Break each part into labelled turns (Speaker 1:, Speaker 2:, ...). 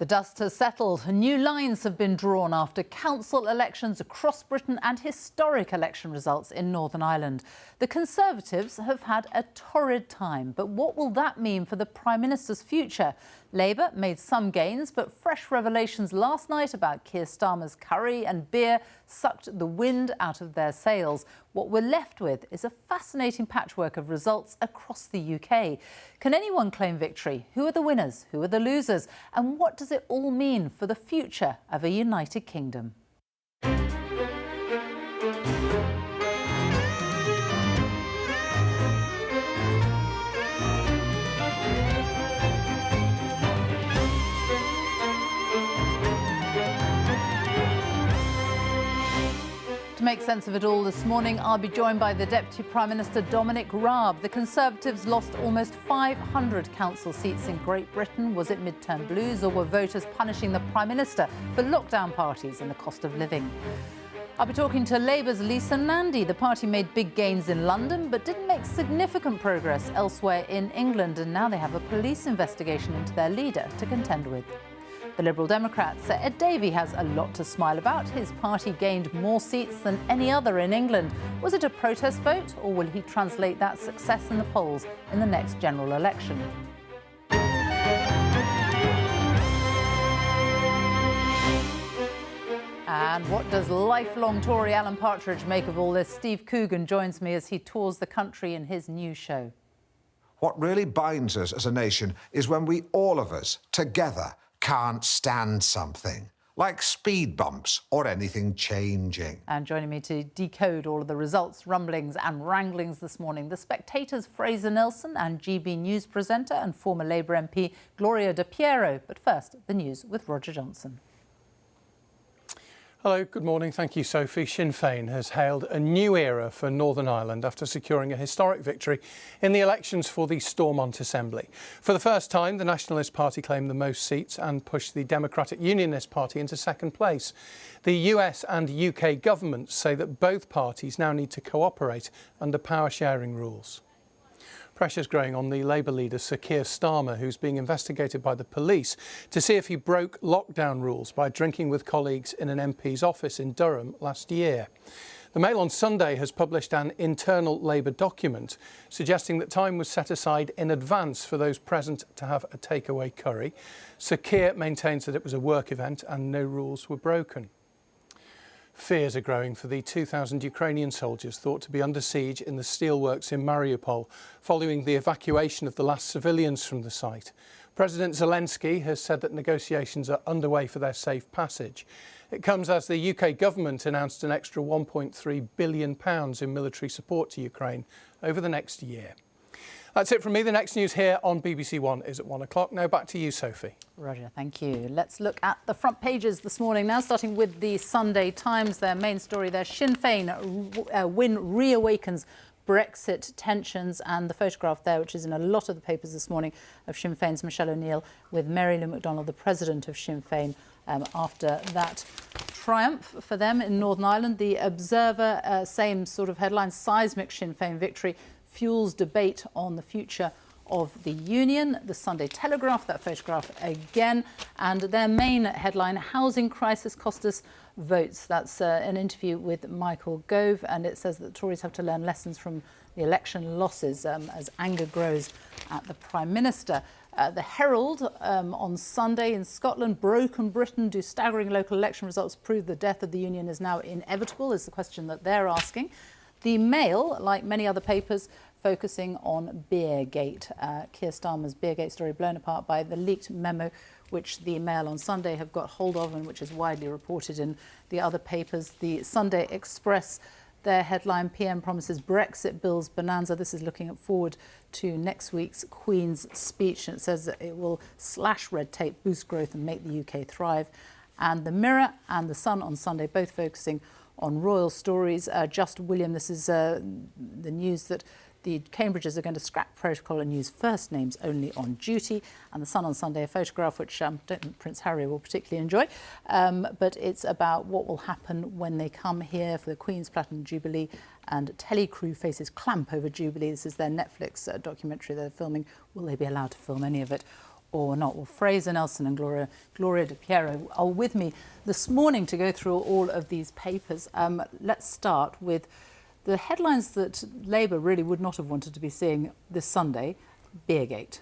Speaker 1: The dust has settled. New lines have been drawn after council elections across Britain and historic election results in Northern Ireland. The Conservatives have had a torrid time, but what will that mean for the Prime Minister's future? Labour made some gains, but fresh revelations last night about Keir Starmer's curry and beer sucked the wind out of their sails. What we're left with is a fascinating patchwork of results across the UK. Can anyone claim victory? Who are the winners? Who are the losers? And what does it all mean for the future of a United Kingdom? To make sense of it all this morning, I'll be joined by the Deputy Prime Minister Dominic Raab. The Conservatives lost almost 500 council seats in Great Britain. Was it midterm blues, or were voters punishing the Prime Minister for lockdown parties and the cost of living? I'll be talking to Labour's Lisa Nandy. The party made big gains in London but didn't make significant progress elsewhere in England, and now they have a police investigation into their leader to contend with. The Liberal Democrats say Ed Davey has a lot to smile about. His party gained more seats than any other in England. Was it a protest vote, or will he translate that success in the polls in the next general election? And what does lifelong Tory Alan Partridge make of all this? Steve Coogan joins me as he tours the country in his new show.
Speaker 2: What really binds us as a nation is when we, all of us, together, can't stand something, like speed bumps or anything changing.
Speaker 1: And joining me to decode all of the results, rumblings and wranglings this morning, the Spectator's Fraser and GB News presenter and former Labour MP Gloria Piero. But first, the news with Roger Johnson.
Speaker 3: Hello, good morning. Thank you, Sophie. Sinn Féin has hailed a new era for Northern Ireland after securing a historic victory in the elections for the Stormont Assembly. For the first time, the Nationalist Party claimed the most seats and pushed the Democratic Unionist Party into second place. The US and UK governments say that both parties now need to cooperate under power-sharing rules. Pressure's growing on the Labour leader Sir Keir Starmer, who's being investigated by the police to see if he broke lockdown rules by drinking with colleagues in an MP's office in Durham last year. The Mail on Sunday has published an internal Labour document suggesting that time was set aside in advance for those present to have a takeaway curry. Sir Keir maintains that it was a work event and no rules were broken. Fears are growing for the 2,000 Ukrainian soldiers thought to be under siege in the steelworks in Mariupol following the evacuation of the last civilians from the site. President Zelensky has said that negotiations are underway for their safe passage. It comes as the UK government announced an extra £1.3 billion in military support to Ukraine over the next year. That's it from me. The next news here on BBC One is at 1 o'clock. Now back to you, Sophie.
Speaker 1: Roger, thank you. Let's look at the front pages this morning now, starting with the Sunday Times. Their main story there, Sinn Féin win reawakens Brexit tensions, and the photograph there, which is in a lot of the papers this morning, of Sinn Féin's Michelle O'Neill with Mary Lou McDonald, the president of Sinn Féin, after that triumph for them in Northern Ireland. The Observer, same sort of headline, seismic Sinn Féin victory fuels debate on the future of the union. The Sunday Telegraph, that photograph again, and their main headline, housing crisis cost us votes. That's an interview with Michael Gove, and it says that the Tories have to learn lessons from the election losses as anger grows at the Prime Minister. The Herald on Sunday, in Scotland, broken Britain, do staggering local election results prove the death of the union is now inevitable, is the question that they're asking. The Mail, like many other papers, focusing on Beergate. Keir Starmer's Beergate story blown apart by the leaked memo, which the Mail on Sunday have got hold of and which is widely reported in the other papers. The Sunday Express, their headline, PM promises Brexit bills bonanza. This is looking forward to next week's Queen's speech, and it says that it will slash red tape, boost growth and make the UK thrive. And the Mirror and the Sun on Sunday, both focusing on royal stories. Just William, this is the news that the Cambridges are going to scrap protocol and use first names only on duty. And the Sun on Sunday, a photograph which I don't think Prince Harry will particularly enjoy, but it's about what will happen when they come here for the Queen's Platinum Jubilee, and Telecrew faces clamp over Jubilee. This is their Netflix documentary they're filming. Will they be allowed to film any of it or not? Well, Fraser, Nelson and Gloria de Piero are with me this morning to go through all of these papers. Let's start with the headlines that Labour really would not have wanted to be seeing this Sunday, Beergate.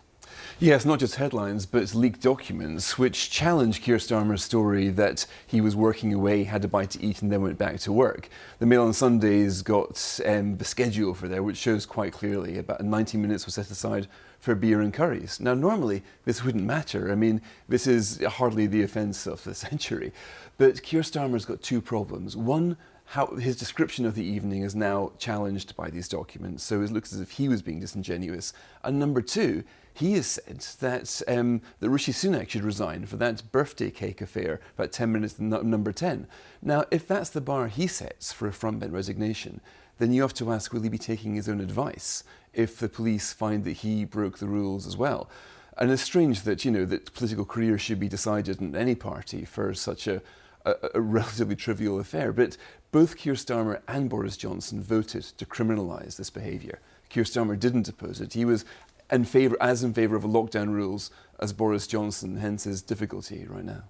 Speaker 4: Yes, not just headlines, but leaked documents which challenge Keir Starmer's story that he was working away, had a bite to eat and then went back to work. The Mail on Sunday's got the schedule for there, which shows quite clearly about 90 minutes was set aside for beer and curries. Now, normally this wouldn't matter. I mean, this is hardly the offence of the century. But Keir Starmer's got two problems. One, how his description of the evening is now challenged by these documents, so it looks as if he was being disingenuous. And number two, he has said that Rishi Sunak should resign for that birthday cake affair about 10 minutes to number 10. Now, if that's the bar he sets for a front-bench resignation, then you have to ask, will he be taking his own advice if the police find that he broke the rules as well? And it's strange that, you know, that political careers should be decided in any party for such a relatively trivial affair. But both Keir Starmer and Boris Johnson voted to criminalise this behaviour. Keir Starmer didn't oppose it. He was in favour of lockdown rules as Boris Johnson, hence his difficulty right now.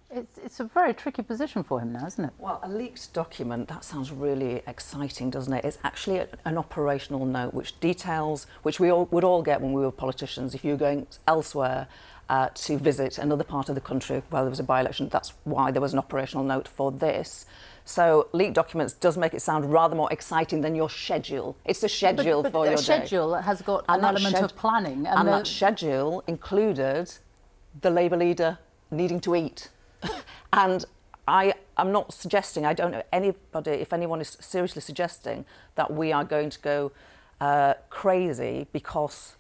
Speaker 1: It's a very tricky position for him now, isn't it?
Speaker 5: Well, a leaked document, that sounds really exciting, doesn't it? It's actually an operational note which details, which we all would all get when we were politicians. If you were going elsewhere to visit another part of the country where there was a by-election, that's why there was an operational note for this. So leaked documents does make it sound rather more exciting than your schedule. It's a schedule for your day.
Speaker 1: A schedule has got an element of planning.
Speaker 5: And that schedule included the Labour leader needing to eat. And I'm not suggesting, I don't know anybody, if anyone is seriously suggesting that we are going to go crazy because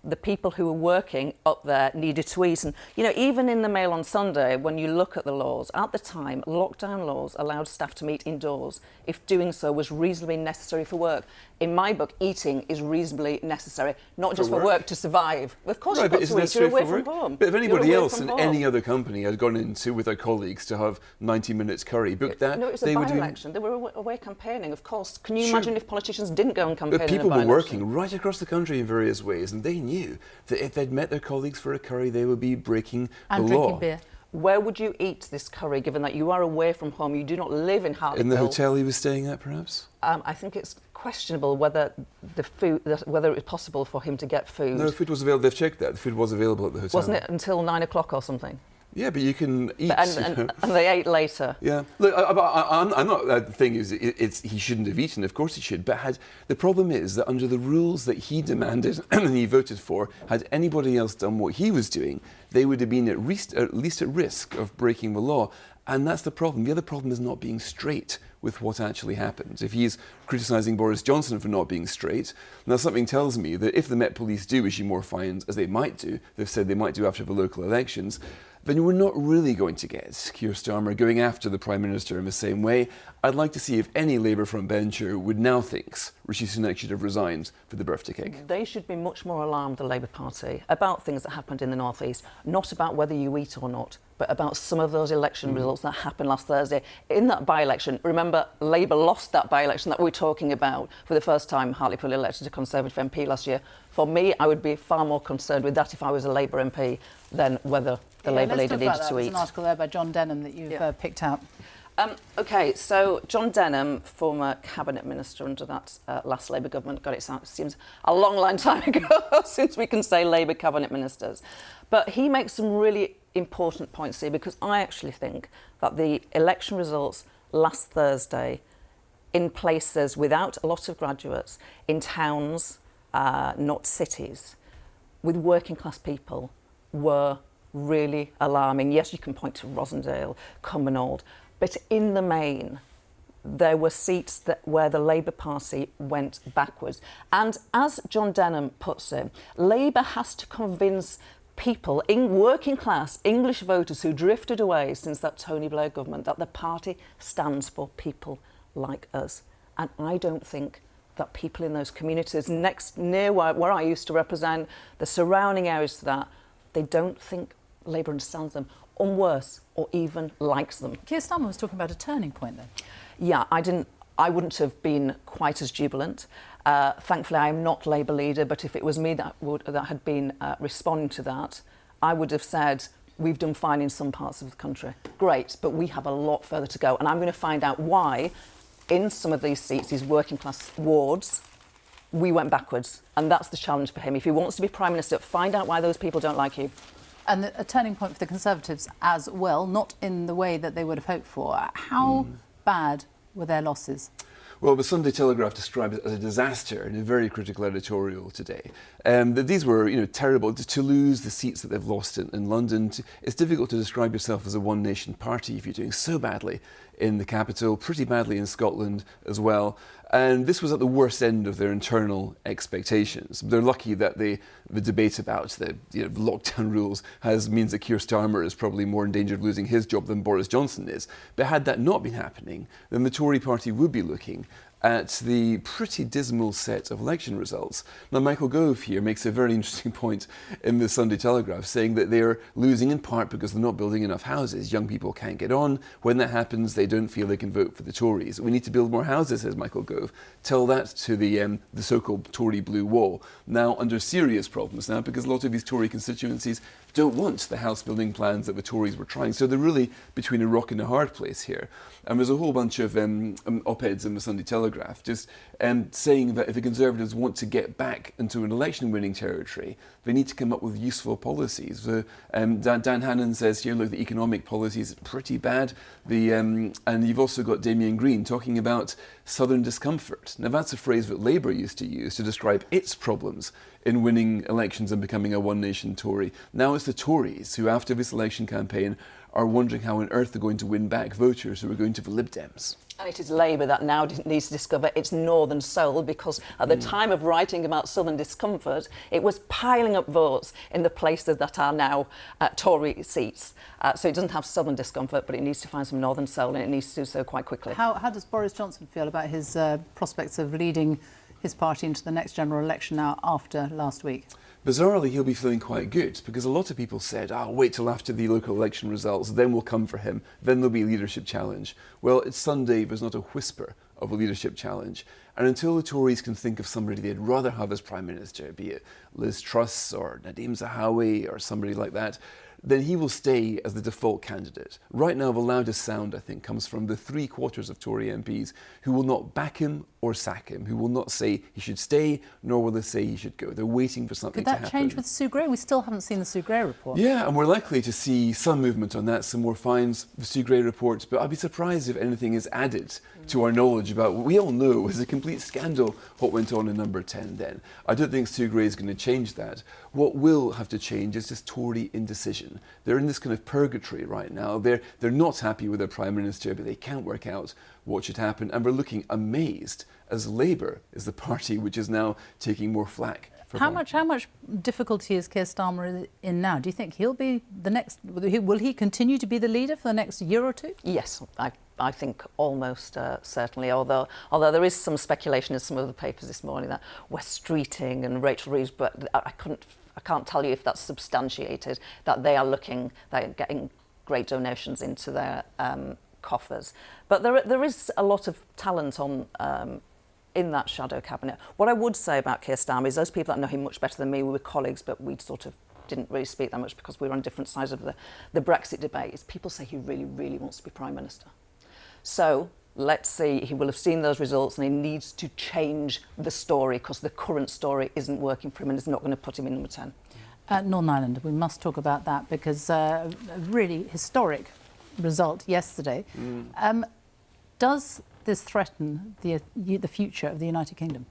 Speaker 5: the people who were working up there needed to eat. And, you know, even in the Mail on Sunday, when you look at the laws, at the time, lockdown laws allowed staff to meet indoors if doing so was reasonably necessary for work. In my book, eating is reasonably necessary, not just for work to survive. Of course, you've got to eat. You're away from home.
Speaker 4: But if anybody else in any other company had gone into with their colleagues to have 90 minutes curry, booked that,
Speaker 5: no, it was a by-election. They were away campaigning, of course. Can you imagine if politicians didn't go and campaign?
Speaker 4: But people were working right across the country in various ways, and they knew that if they'd met their colleagues for a curry, they would be breaking the law.
Speaker 1: And drinking beer.
Speaker 5: Where would you eat this curry, given that you are away from home, you do not live in Hartlepool?
Speaker 4: In the hotel he was staying at, perhaps?
Speaker 5: I think it's questionable whether whether it was possible for him to get food.
Speaker 4: No, food was available. They've checked that. The food was available at the hotel.
Speaker 5: Wasn't it until 9 o'clock or something?
Speaker 4: Yeah, but you can eat.
Speaker 5: And they ate later.
Speaker 4: Yeah. Look, I'm not. The thing is, he shouldn't have eaten. Of course he should. But the problem is that under the rules that he demanded and he voted for, had anybody else done what he was doing, they would have been at least at risk of breaking the law. And that's the problem. The other problem is not being straight with what actually happened. If he's criticising Boris Johnson for not being straight, now something tells me that if the Met Police do issue more fines, as they might do, they've said they might do after the local elections, then we're not really going to get Keir Starmer going after the Prime Minister in the same way. I'd like to see if any Labour frontbencher would now thinks Rishi Sunak should have resigned for the birthday cake.
Speaker 5: They should be much more alarmed, the Labour Party, about things that happened in the North East, not about whether you eat or not, but about some of those election results that happened last Thursday. In that by-election, remember, Labour lost that by-election that we're talking about for the first time. Hartlepool elected a Conservative MP last year. For me, I would be far more concerned with that if I was a Labour MP than whether the Labour leader needed to eat.
Speaker 1: There's an article there by John Denham that you've picked out.
Speaker 5: OK, so John Denham, former Cabinet Minister under that last Labour government, God, it seems a long time ago since we can say Labour Cabinet Ministers. But he makes some really important points here, because I actually think that the election results last Thursday in places without a lot of graduates, in towns, not cities, with working class people, were really alarming. Yes, you can point to Rosendale, Cumbernauld, but in the main, there were seats where the Labour Party went backwards. And as John Denham puts it, Labour has to convince people, in working class English voters who drifted away since that Tony Blair government, that the party stands for people like us. And I don't think that people in those communities near where I used to represent, the surrounding areas to that, they don't think Labour understands them, or worse, or even likes them.
Speaker 1: Keir Starmer was talking about a turning point then.
Speaker 5: Yeah, I wouldn't have been quite as jubilant. Thankfully, I am not Labour leader, but if it was me that had been responding to that, I would have said, we've done fine in some parts of the country. Great, but we have a lot further to go. And I'm going to find out why, in some of these seats, these working class wards, we went backwards. And that's the challenge for him. If he wants to be Prime Minister, find out why those people don't like you.
Speaker 1: And a turning point for the Conservatives as well, not in the way that they would have hoped for. How bad were their losses?
Speaker 4: Well, the Sunday Telegraph described it as a disaster in a very critical editorial today. That these were, terrible. To lose the seats that they've lost in London, it's difficult to describe yourself as a one-nation party if you're doing so badly in the capital, pretty badly in Scotland as well. And this was at the worst end of their internal expectations. They're lucky that the debate about the lockdown rules means that Keir Starmer is probably more in danger of losing his job than Boris Johnson is. But had that not been happening, then the Tory party would be looking at the pretty dismal set of election results. Now, Michael Gove here makes a very interesting point in the Sunday Telegraph, saying that they're losing in part because they're not building enough houses. Young people can't get on. When that happens, they don't feel they can vote for the Tories. We need to build more houses, says Michael Gove. Tell that to the so-called Tory blue wall. Now, under serious problems now, because a lot of these Tory constituencies don't want the house building plans that the Tories were trying. So they're really between a rock and a hard place here. And there's a whole bunch of op-eds in the Sunday Telegraph just saying that if the Conservatives want to get back into an election-winning territory, they need to come up with useful policies. Dan Hannan says here, look, the economic policy is pretty bad. And you've also got Damien Green talking about southern discomfort. Now, that's a phrase that Labour used to use to describe its problems in winning elections and becoming a one-nation Tory. Now it's the Tories who, after this election campaign, are wondering how on earth they're going to win back voters who are going to the Lib Dems.
Speaker 5: And it is Labour that now needs to discover its northern soul, because at the time of writing about southern discomfort, it was piling up votes in the places that are now Tory seats. So it doesn't have southern discomfort, but it needs to find some northern soul, and it needs to do so quite quickly.
Speaker 1: How does Boris Johnson feel about his prospects of leading his party into the next general election now after last week?
Speaker 4: Bizarrely, he'll be feeling quite good, because a lot of people said, wait till after the local election results, then we'll come for him, then there'll be a leadership challenge. Well, it's Sunday, there's not a whisper of a leadership challenge. And until the Tories can think of somebody they'd rather have as Prime Minister, be it Liz Truss or Nadhim Zahawi or somebody like that, then he will stay as the default candidate. Right now, the loudest sound, I think, comes from the 3/4 of Tory MPs who will not back him or sack him, who will not say he should stay, nor will they say he should go. They're waiting for something to happen.
Speaker 1: Could that change with Sue Gray? We still haven't seen the Sue Gray report.
Speaker 4: Yeah, and we're likely to see some movement on that, some more fines, the Sue Gray report, but I'd be surprised if anything is added to our knowledge about what we all know is a complete scandal what went on in number 10 then. I don't think Sue Gray is going to change that. What will have to change is this Tory indecision. They're in this kind of purgatory right now. They're not happy with their Prime Minister, but they can't work out what should happen, and we're looking amazed as Labour is the party which is now taking more flack.
Speaker 1: How much difficulty is Keir Starmer in now? Do you think he'll be the next? Will he continue to be the leader for the next year or two?
Speaker 5: Yes, I think almost certainly. Although there is some speculation in some of the papers this morning that West Streeting and Rachel Reeves, but I can't tell you if that's substantiated. That they're getting great donations into their coffers. But there is a lot of talent on. In that shadow cabinet. What I would say about Keir Starmer is those people that know him much better than me, we were colleagues, but we sort of didn't really speak that much because we were on different sides of the Brexit debate, is people say he really, really wants to be Prime Minister. So let's see, he will have seen those results and he needs to change the story because the current story isn't working for him and is not going to put him in number 10.
Speaker 1: Northern Ireland, we must talk about that because a really historic result yesterday. Does this threaten the future of the United Kingdom?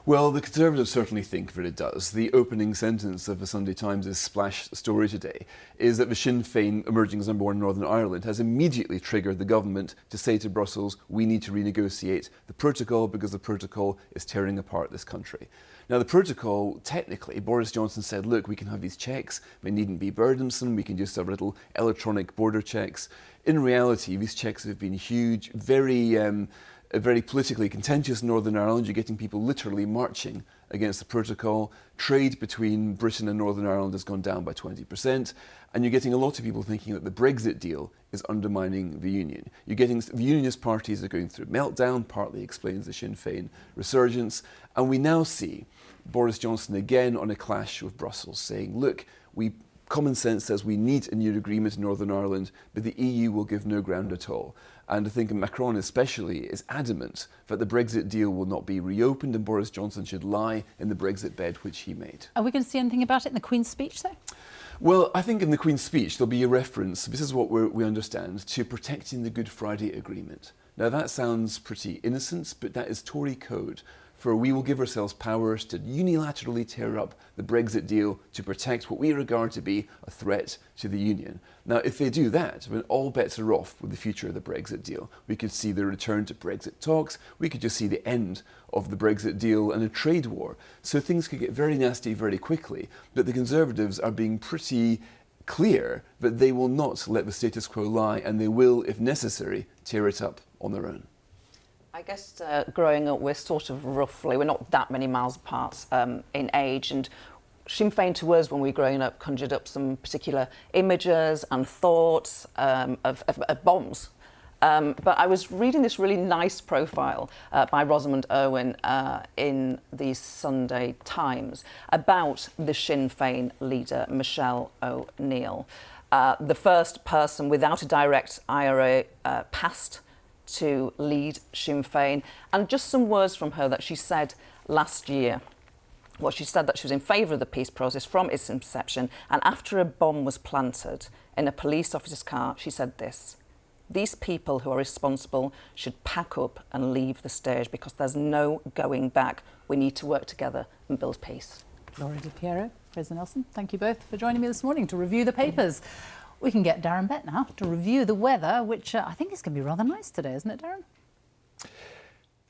Speaker 4: Well, the Conservatives certainly think that it does. The opening sentence of the Sunday Times' splash story today is that the Sinn Féin, emerging as number one in Northern Ireland, has immediately triggered the government to say to Brussels, we need to renegotiate the protocol because the protocol is tearing apart this country. Now, the protocol, technically, Boris Johnson said, look, we can have these checks, they needn't be burdensome, we can just have little electronic border checks. In reality, these checks have been huge, very politically contentious in Northern Ireland. You're getting people literally marching against the protocol. Trade between Britain and Northern Ireland has gone down by 20%. And you're getting a lot of people thinking that the Brexit deal is undermining the union. You're getting the unionist parties are going through meltdown, partly explains the Sinn Féin resurgence. And we now see Boris Johnson again on a clash with Brussels saying, look, we common sense says we need a new agreement in Northern Ireland, but the EU will give no ground at all. And I think Macron especially is adamant that the Brexit deal will not be reopened and Boris Johnson should lie in the Brexit bed which he made.
Speaker 1: Are we going to see anything about it in the Queen's speech, though?
Speaker 4: Well, I think in the Queen's speech there'll be a reference, this is what we understand, to protecting the Good Friday Agreement. Now that sounds pretty innocent, but that is Tory code for we will give ourselves powers to unilaterally tear up the Brexit deal to protect what we regard to be a threat to the Union. Now, if they do that, then all bets are off with the future of the Brexit deal. We could see the return to Brexit talks, we could just see the end of the Brexit deal and a trade war. So things could get very nasty very quickly, but the Conservatives are being pretty clear that they will not let the status quo lie and they will, if necessary, tear it up on their own.
Speaker 5: I guess growing up, we're sort of roughly, we're not that many miles apart in age, and Sinn Féin to us when we were growing up conjured up some particular images and thoughts of bombs. But I was reading this really nice profile by Rosamund Irwin in the Sunday Times about the Sinn Féin leader, Michelle O'Neill, the first person without a direct IRA past to lead Sinn Féin, and just some words from her that she said last year. Well, she said that she was in favour of the peace process from its inception, and after a bomb was planted in a police officer's car, she said this: "These people who are responsible should pack up and leave the stage because there's no going back. We need to work together and build peace."
Speaker 1: Gloria de Piero, Fraser Nelson, thank you both for joining me this morning to review the papers. We can get Darren Bett now to review the weather, which I think is going to be rather nice today, isn't it, Darren?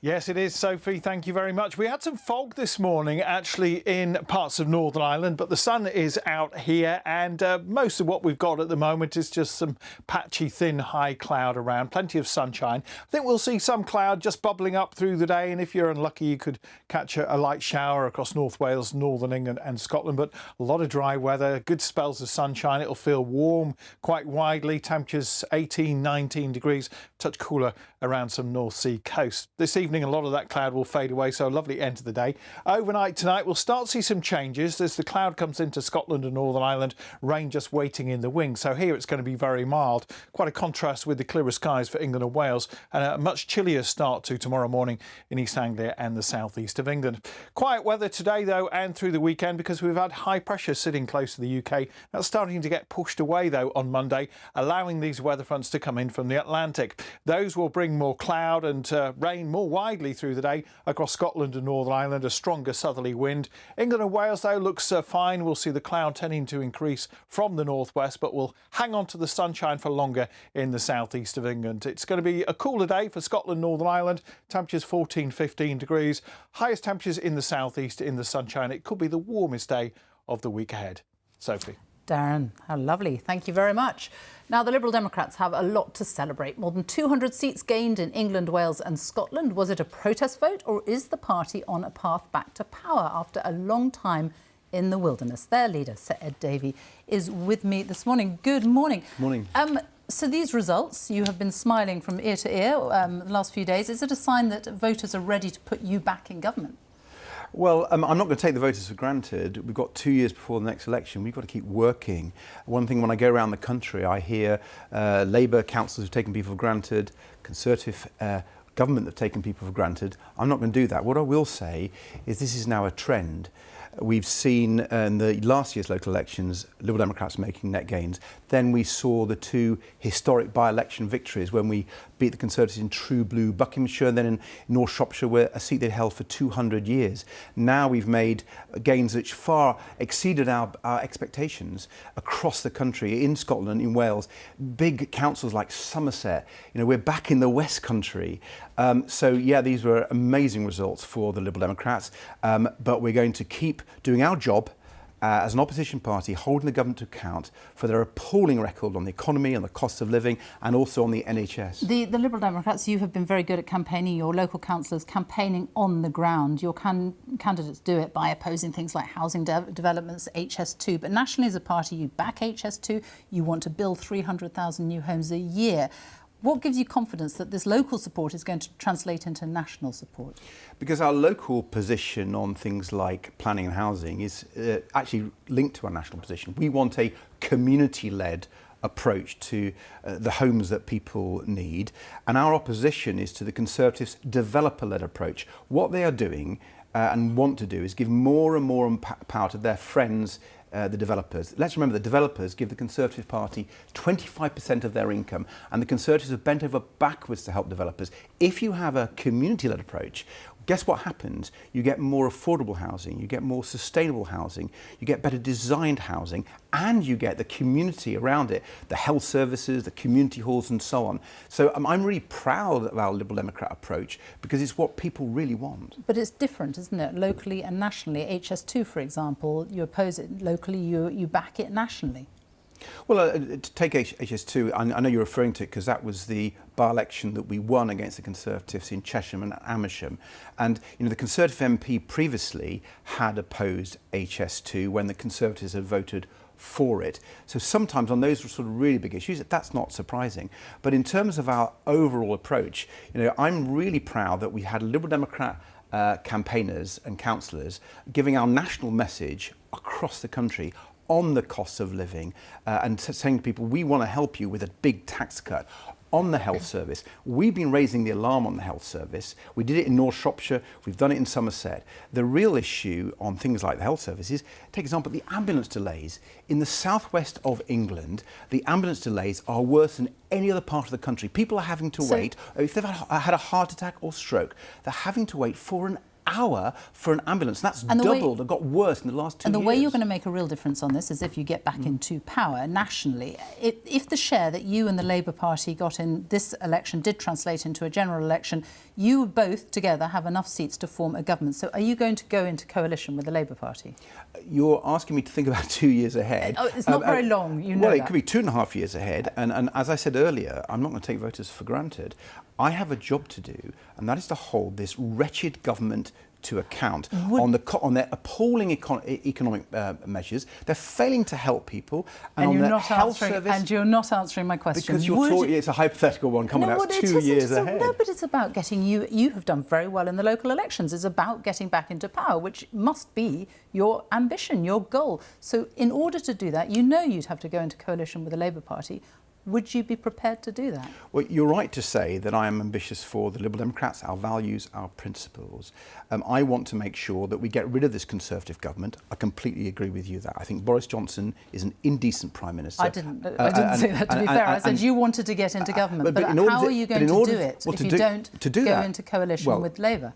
Speaker 6: Yes, it is, Sophie. Thank you very much. We had some fog this morning, actually, in parts of Northern Ireland, but the sun is out here, and most of what we've got at the moment is just some patchy, thin, high cloud around. Plenty of sunshine. I think we'll see some cloud just bubbling up through the day, and if you're unlucky, you could catch a light shower across North Wales, Northern England and Scotland, but a lot of dry weather, good spells of sunshine. It'll feel warm quite widely, temperatures 18, 19 degrees, touch cooler around some North Sea coast. This evening, a lot of that cloud will fade away, so a lovely end to the day. Overnight tonight, we'll start to see some changes as the cloud comes into Scotland and Northern Ireland, rain just waiting in the wings. So here it's going to be very mild, quite a contrast with the clearer skies for England and Wales, and a much chillier start to tomorrow morning in East Anglia and the southeast of England. Quiet weather today, though, and through the weekend, because we've had high pressure sitting close to the UK. That's starting to get pushed away, though, on Monday, allowing these weather fronts to come in from the Atlantic. Those will bring more cloud and rain more widely through the day across Scotland and Northern Ireland, a stronger southerly wind. England and Wales, though, looks fine. We'll see the cloud tending to increase from the northwest, but we'll hang on to the sunshine for longer in the southeast of England. It's going to be a cooler day for Scotland, Northern Ireland. Temperatures 14, 15 degrees. Highest temperatures in the southeast in the sunshine. It could be the warmest day of the week ahead. Sophie.
Speaker 1: Darren, how lovely. Thank you very much. Now, the Liberal Democrats have a lot to celebrate. More than 200 seats gained in England, Wales and Scotland. Was it a protest vote, or is the party on a path back to power after a long time in the wilderness? Their leader, Sir Ed Davey, is with me this morning. Good morning.
Speaker 7: Morning.
Speaker 1: So these results, you have been smiling from ear to ear the last few days. Is it a sign that voters are ready to put you back in government?
Speaker 7: Well, I'm not going to take the voters for granted. We've got 2 years before the next election. We've got to keep working. One thing, when I go around the country, I hear Labour councillors have taken people for granted, Conservative government have taken people for granted. I'm not going to do that. What I will say is this is now a trend. We've seen in the last year's local elections, Liberal Democrats making net gains. Then we saw the two historic by-election victories when we beat the Conservatives in true blue Buckinghamshire, and then in North Shropshire, where a seat they'd held for 200 years. Now we've made gains which far exceeded our expectations across the country, in Scotland, in Wales. Big councils like Somerset. You know, we're back in the West Country. So, yeah, these were amazing results for the Liberal Democrats, but we're going to keep doing our job as an opposition party, holding the government to account for their appalling record on the economy, on the cost of living, and also on the NHS.
Speaker 1: The Liberal Democrats, you have been very good at campaigning, your local councillors campaigning on the ground. Your candidates do it by opposing things like housing developments, HS2. But nationally as a party, you back HS2. You want to build 300,000 new homes a year. What gives you confidence that this local support is going to translate into national support?
Speaker 7: Because our local position on things like planning and housing is actually linked to our national position. We want a community-led approach to the homes that people need, and our opposition is to the Conservatives' developer-led approach. What they are doing and want to do is give more and more power to their friends, the developers. Let's remember the developers give the Conservative Party 25% of their income, and the Conservatives have bent over backwards to help developers. If you have a community-led approach, guess what happens? You get more affordable housing, you get more sustainable housing, you get better designed housing, and you get the community around it, the health services, the community halls and so on. So I'm really proud of our Liberal Democrat approach because it's what people really want.
Speaker 1: But it's different, isn't it? Locally and nationally. HS2, for example, you oppose it locally, you back it nationally.
Speaker 7: Well, to take HS2, I know you're referring to it because that was the by-election that we won against the Conservatives in Chesham and Amersham. And the Conservative MP previously had opposed HS2 when the Conservatives had voted for it. So sometimes on those sort of really big issues, that's not surprising. But in terms of our overall approach, I'm really proud that we had Liberal Democrat campaigners and councillors giving our national message across the country on the cost of living and saying to people, we want to help you with a big tax cut on the health service. We've been raising the alarm on the health service. We did it in North Shropshire, we've done it in Somerset. The real issue on things like the health service is, take example, the ambulance delays. In the southwest of England, the ambulance delays are worse than any other part of the country. People are having to wait, if they've had a heart attack or stroke, they're having to wait for an hour for an ambulance. That's doubled and got worse in the last 2 years.
Speaker 1: And the way you're going to make a real difference on this is if you get back into power nationally. If the share that you and the Labour Party got in this election did translate into a general election, you both together have enough seats to form a government. So are you going to go into coalition with the Labour Party?
Speaker 7: You're asking me to think about 2 years ahead.
Speaker 1: Oh, it's not very long, you know.
Speaker 7: Well, it could be 2.5 years ahead. And as I said earlier, I'm not going to take voters for granted. I have a job to do, and that is to hold this wretched government to account on their appalling economic measures. They're failing to help people, and on their health service.
Speaker 1: And you're not answering my question.
Speaker 7: Because you're talking, it's a hypothetical one coming out 2 years ahead.
Speaker 1: No, but it's about getting you. You have done very well in the local elections. It's about getting back into power, which must be your ambition, your goal. So, in order to do that, you'd have to go into coalition with the Labour Party. Would you be prepared to do that?
Speaker 7: Well, you're right to say that I am ambitious for the Liberal Democrats, our values, our principles. I want to make sure that we get rid of this Conservative government. I completely agree with you that I think Boris Johnson is an indecent Prime Minister.
Speaker 1: I didn't say that, to be fair. I said you wanted to get into government. But how are you going to do it if you don't go into coalition with Labour?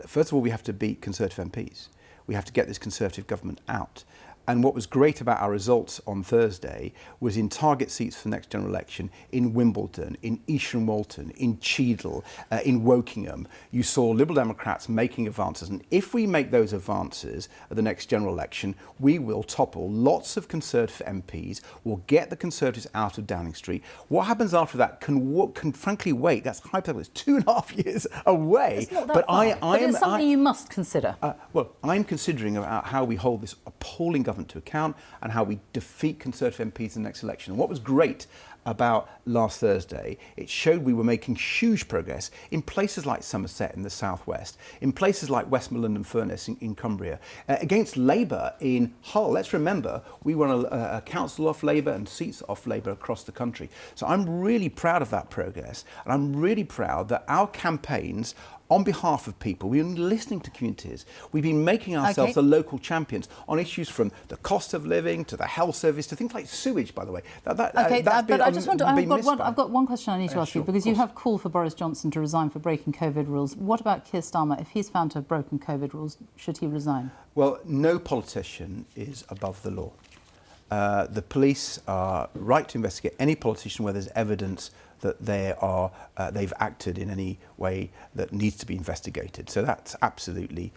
Speaker 7: First of all, we have to beat Conservative MPs. We have to get this Conservative government out. And what was great about our results on Thursday was in target seats for the next general election, in Wimbledon, in Easham Walton, in Cheadle, in Wokingham, you saw Liberal Democrats making advances. And if we make those advances at the next general election, we will topple lots of Conservative MPs, we'll get the Conservatives out of Downing Street. What happens after that can frankly wait. That's hypothetical. It's 2.5 years away.
Speaker 1: It's not that far. But it's something you must consider.
Speaker 7: Well, I'm considering about how we hold this appalling government to account and how we defeat Conservative MPs in the next election. And what was great about last Thursday, it showed we were making huge progress in places like Somerset in the southwest, in places like Westmoreland and Furness in Cumbria, against Labour in Hull. Let's remember, we won a council off Labour and seats off Labour across the country. So I'm really proud of that progress, and I'm really proud that our campaigns on behalf of people, we've been listening to communities. We've been making ourselves the local champions on issues from the cost of living to the health service to things like sewage, by the way.
Speaker 1: I've got one question I need to ask you, because you have called for Boris Johnson to resign for breaking COVID rules. What about Keir Starmer? If he's found to have broken COVID rules, should he resign?
Speaker 7: Well, no politician is above the law. The police are right to investigate any politician where there's evidence that they've acted in any way that needs to be investigated. So that's absolutely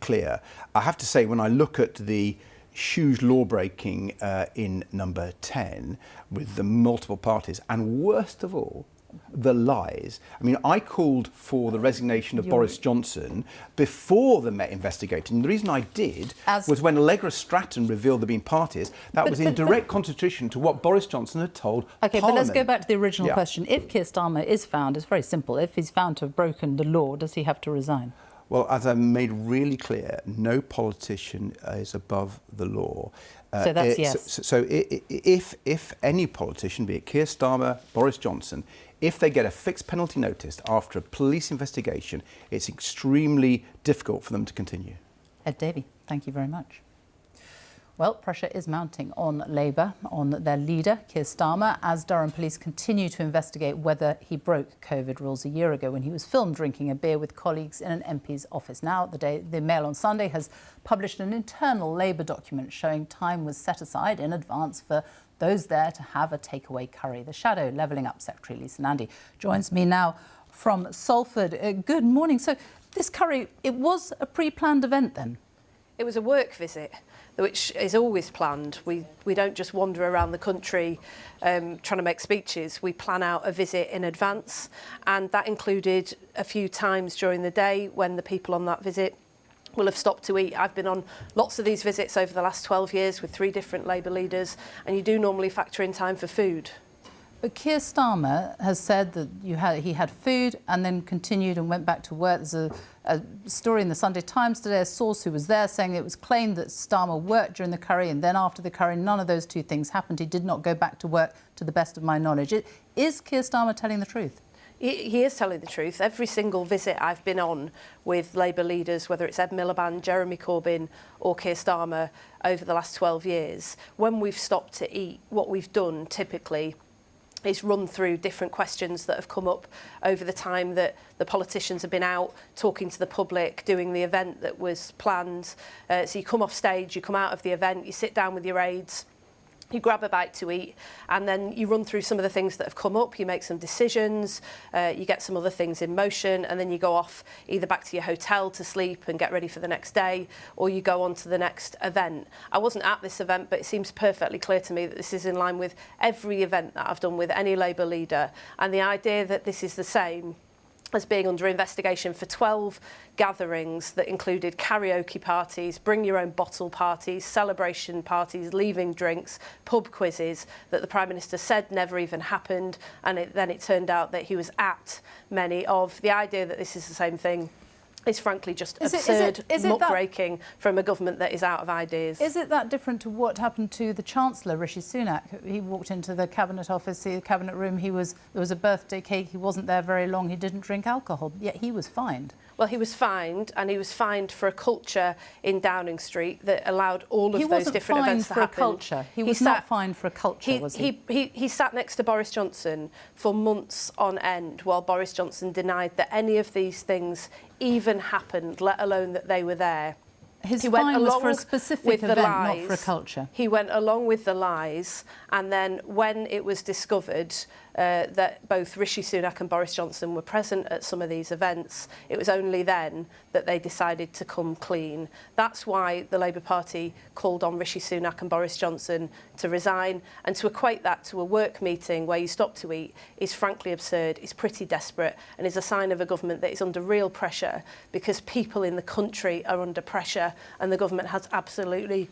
Speaker 7: clear. I have to say, when I look at the huge law-breaking in number 10 with the multiple parties, and worst of all, the lies. I mean, I called for the resignation of Boris Johnson before the Met investigation. And the reason I did was when Allegra Stratton revealed there'd been parties, that was in direct contradiction to what Boris Johnson had told
Speaker 1: OK,
Speaker 7: Parliament.
Speaker 1: but let's go back to the original question. If Keir Starmer is found, it's very simple, if he's found to have broken the law, does he have to resign?
Speaker 7: Well, as I made really clear, no politician is above the law.
Speaker 1: So that's yes.
Speaker 7: So if any politician, be it Keir Starmer, Boris Johnson, if they get a fixed penalty notice after a police investigation, it's extremely difficult for them to continue.
Speaker 1: Ed Davey, thank you very much. Well, pressure is mounting on Labour, on their leader, Keir Starmer, as Durham police continue to investigate whether he broke COVID rules a year ago when he was filmed drinking a beer with colleagues in an MP's office. Now, the Mail on Sunday has published an internal Labour document showing time was set aside in advance for those there to have a takeaway curry. The Shadow Levelling Up Secretary, Lisa Nandy, joins me now from Salford. Good morning. So this curry, it was a pre-planned event then?
Speaker 8: It was a work visit, which is always planned. We don't just wander around the country trying to make speeches. We plan out a visit in advance, and that included a few times during the day when the people on that visit will have stopped to eat. I've been on lots of these visits over the last 12 years with 3 different Labour leaders, and you do normally factor in time for food.
Speaker 1: But Keir Starmer has said that he had food and then continued and went back to work. There's a story in the Sunday Times today, a source who was there saying it was claimed that Starmer worked during the curry and then after the curry. None of those two things happened. He did not go back to work, to the best of my knowledge. Is Keir Starmer telling the truth?
Speaker 8: He is telling the truth. Every single visit I've been on with Labour leaders, whether it's Ed Miliband, Jeremy Corbyn or Keir Starmer over the last 12 years, when we've stopped to eat, what we've done typically is run through different questions that have come up over the time that the politicians have been out talking to the public, doing the event that was planned. So you come off stage, you come out of the event, you sit down with your aides, you grab a bite to eat, and then you run through some of the things that have come up, you make some decisions, you get some other things in motion, and then you go off either back to your hotel to sleep and get ready for the next day, or you go on to the next event. I wasn't at this event, but it seems perfectly clear to me that this is in line with every event that I've done with any Labour leader, and the idea that this is the same as being under investigation for 12 gatherings that included karaoke parties, bring your own bottle parties, celebration parties, leaving drinks, pub quizzes that the Prime Minister said never even happened, and then it turned out that he was at many of. The idea that this is the same thing is frankly just absurd, muckraking from a government that is out of ideas.
Speaker 1: Is it that different to what happened to the Chancellor, Rishi Sunak? He walked into the Cabinet office, the Cabinet room, there was a birthday cake, he wasn't there very long, he didn't drink alcohol, yet he was fined.
Speaker 8: Well, he was fined, and he was fined for a culture in Downing Street that allowed all of those different events to happen.
Speaker 1: He wasn't fined for a culture. He was not fined for a culture, was he?
Speaker 8: He sat next to Boris Johnson for months on end while Boris Johnson denied that any of these things even happened, let alone that they were there.
Speaker 1: His fine was for a specific event, not for a culture.
Speaker 8: He went along with the lies, and then when it was discovered that both Rishi Sunak and Boris Johnson were present at some of these events, it was only then that they decided to come clean. That's why the Labour Party called on Rishi Sunak and Boris Johnson to resign, and to equate that to a work meeting where you stop to eat is frankly absurd, is pretty desperate, and is a sign of a government that is under real pressure because people in the country are under pressure, and the government has absolutely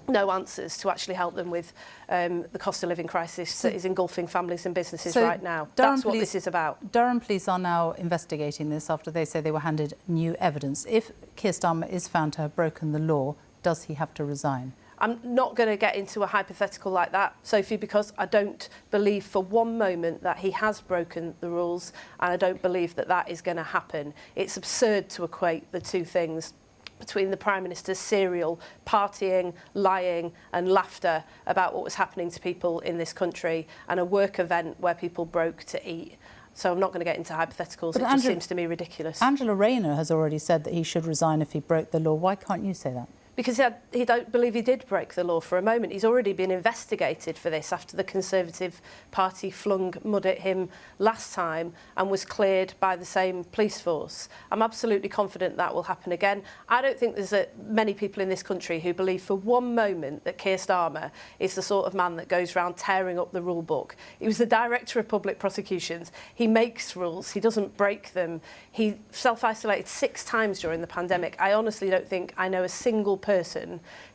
Speaker 8: no answers to actually help them with the cost of living crisis that is engulfing families and businesses right now. That's what this is about.
Speaker 1: Durham police are now investigating this after they say they were handed new evidence. If Keir Starmer is found to have broken the law, does he have to resign?
Speaker 8: I'm not going to get into a hypothetical like that, Sophie, because I don't believe for one moment that he has broken the rules, and I don't believe that that is going to happen. It's absurd to equate the two things between the Prime Minister's serial partying, lying and laughter about what was happening to people in this country and a work event where people broke to eat. So I'm not going to get into hypotheticals. But it just seems to me ridiculous.
Speaker 1: Angela Rayner has already said that he should resign if he broke the law. Why can't you say that?
Speaker 8: because he don't believe he did break the law for a moment. He's already been investigated for this after the Conservative Party flung mud at him last time and was cleared by the same police force. I'm absolutely confident that will happen again. I don't think there's many people in this country who believe for one moment that Keir Starmer is the sort of man that goes around tearing up the rule book. He was the Director of Public Prosecutions. He makes rules. He doesn't break them. He self-isolated 6 times during the pandemic. I honestly don't think I know a single person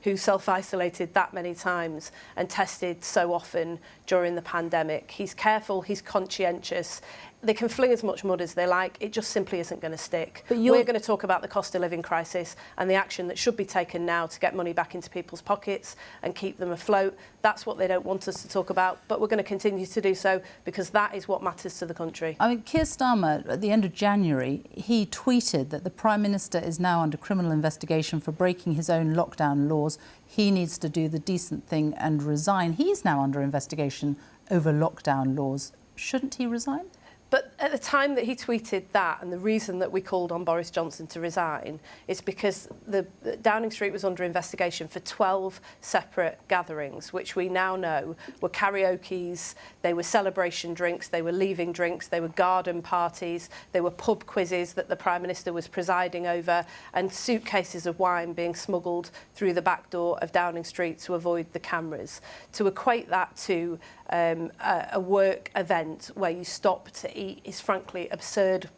Speaker 8: who self-isolated that many times and tested so often during the pandemic. He's careful, he's conscientious. They can fling as much mud as they like, it just simply isn't going to stick. But we're going to talk about the cost of living crisis and the action that should be taken now to get money back into people's pockets and keep them afloat. That's what they don't want us to talk about, but we're going to continue to do so because that is what matters to the country.
Speaker 1: I mean, Keir Starmer, at the end of January, he tweeted that the Prime Minister is now under criminal investigation for breaking his own lockdown laws. He needs to do the decent thing and resign. He's now under investigation over lockdown laws. Shouldn't he resign?
Speaker 8: But at the time that he tweeted that, and the reason that we called on Boris Johnson to resign is because the Downing Street was under investigation for 12 separate gatherings, which we now know were karaokes, they were celebration drinks, they were leaving drinks, they were garden parties, they were pub quizzes that the Prime Minister was presiding over, and suitcases of wine being smuggled through the back door of Downing Street to avoid the cameras. To equate that to a work event where you stop to eat is frankly absurd,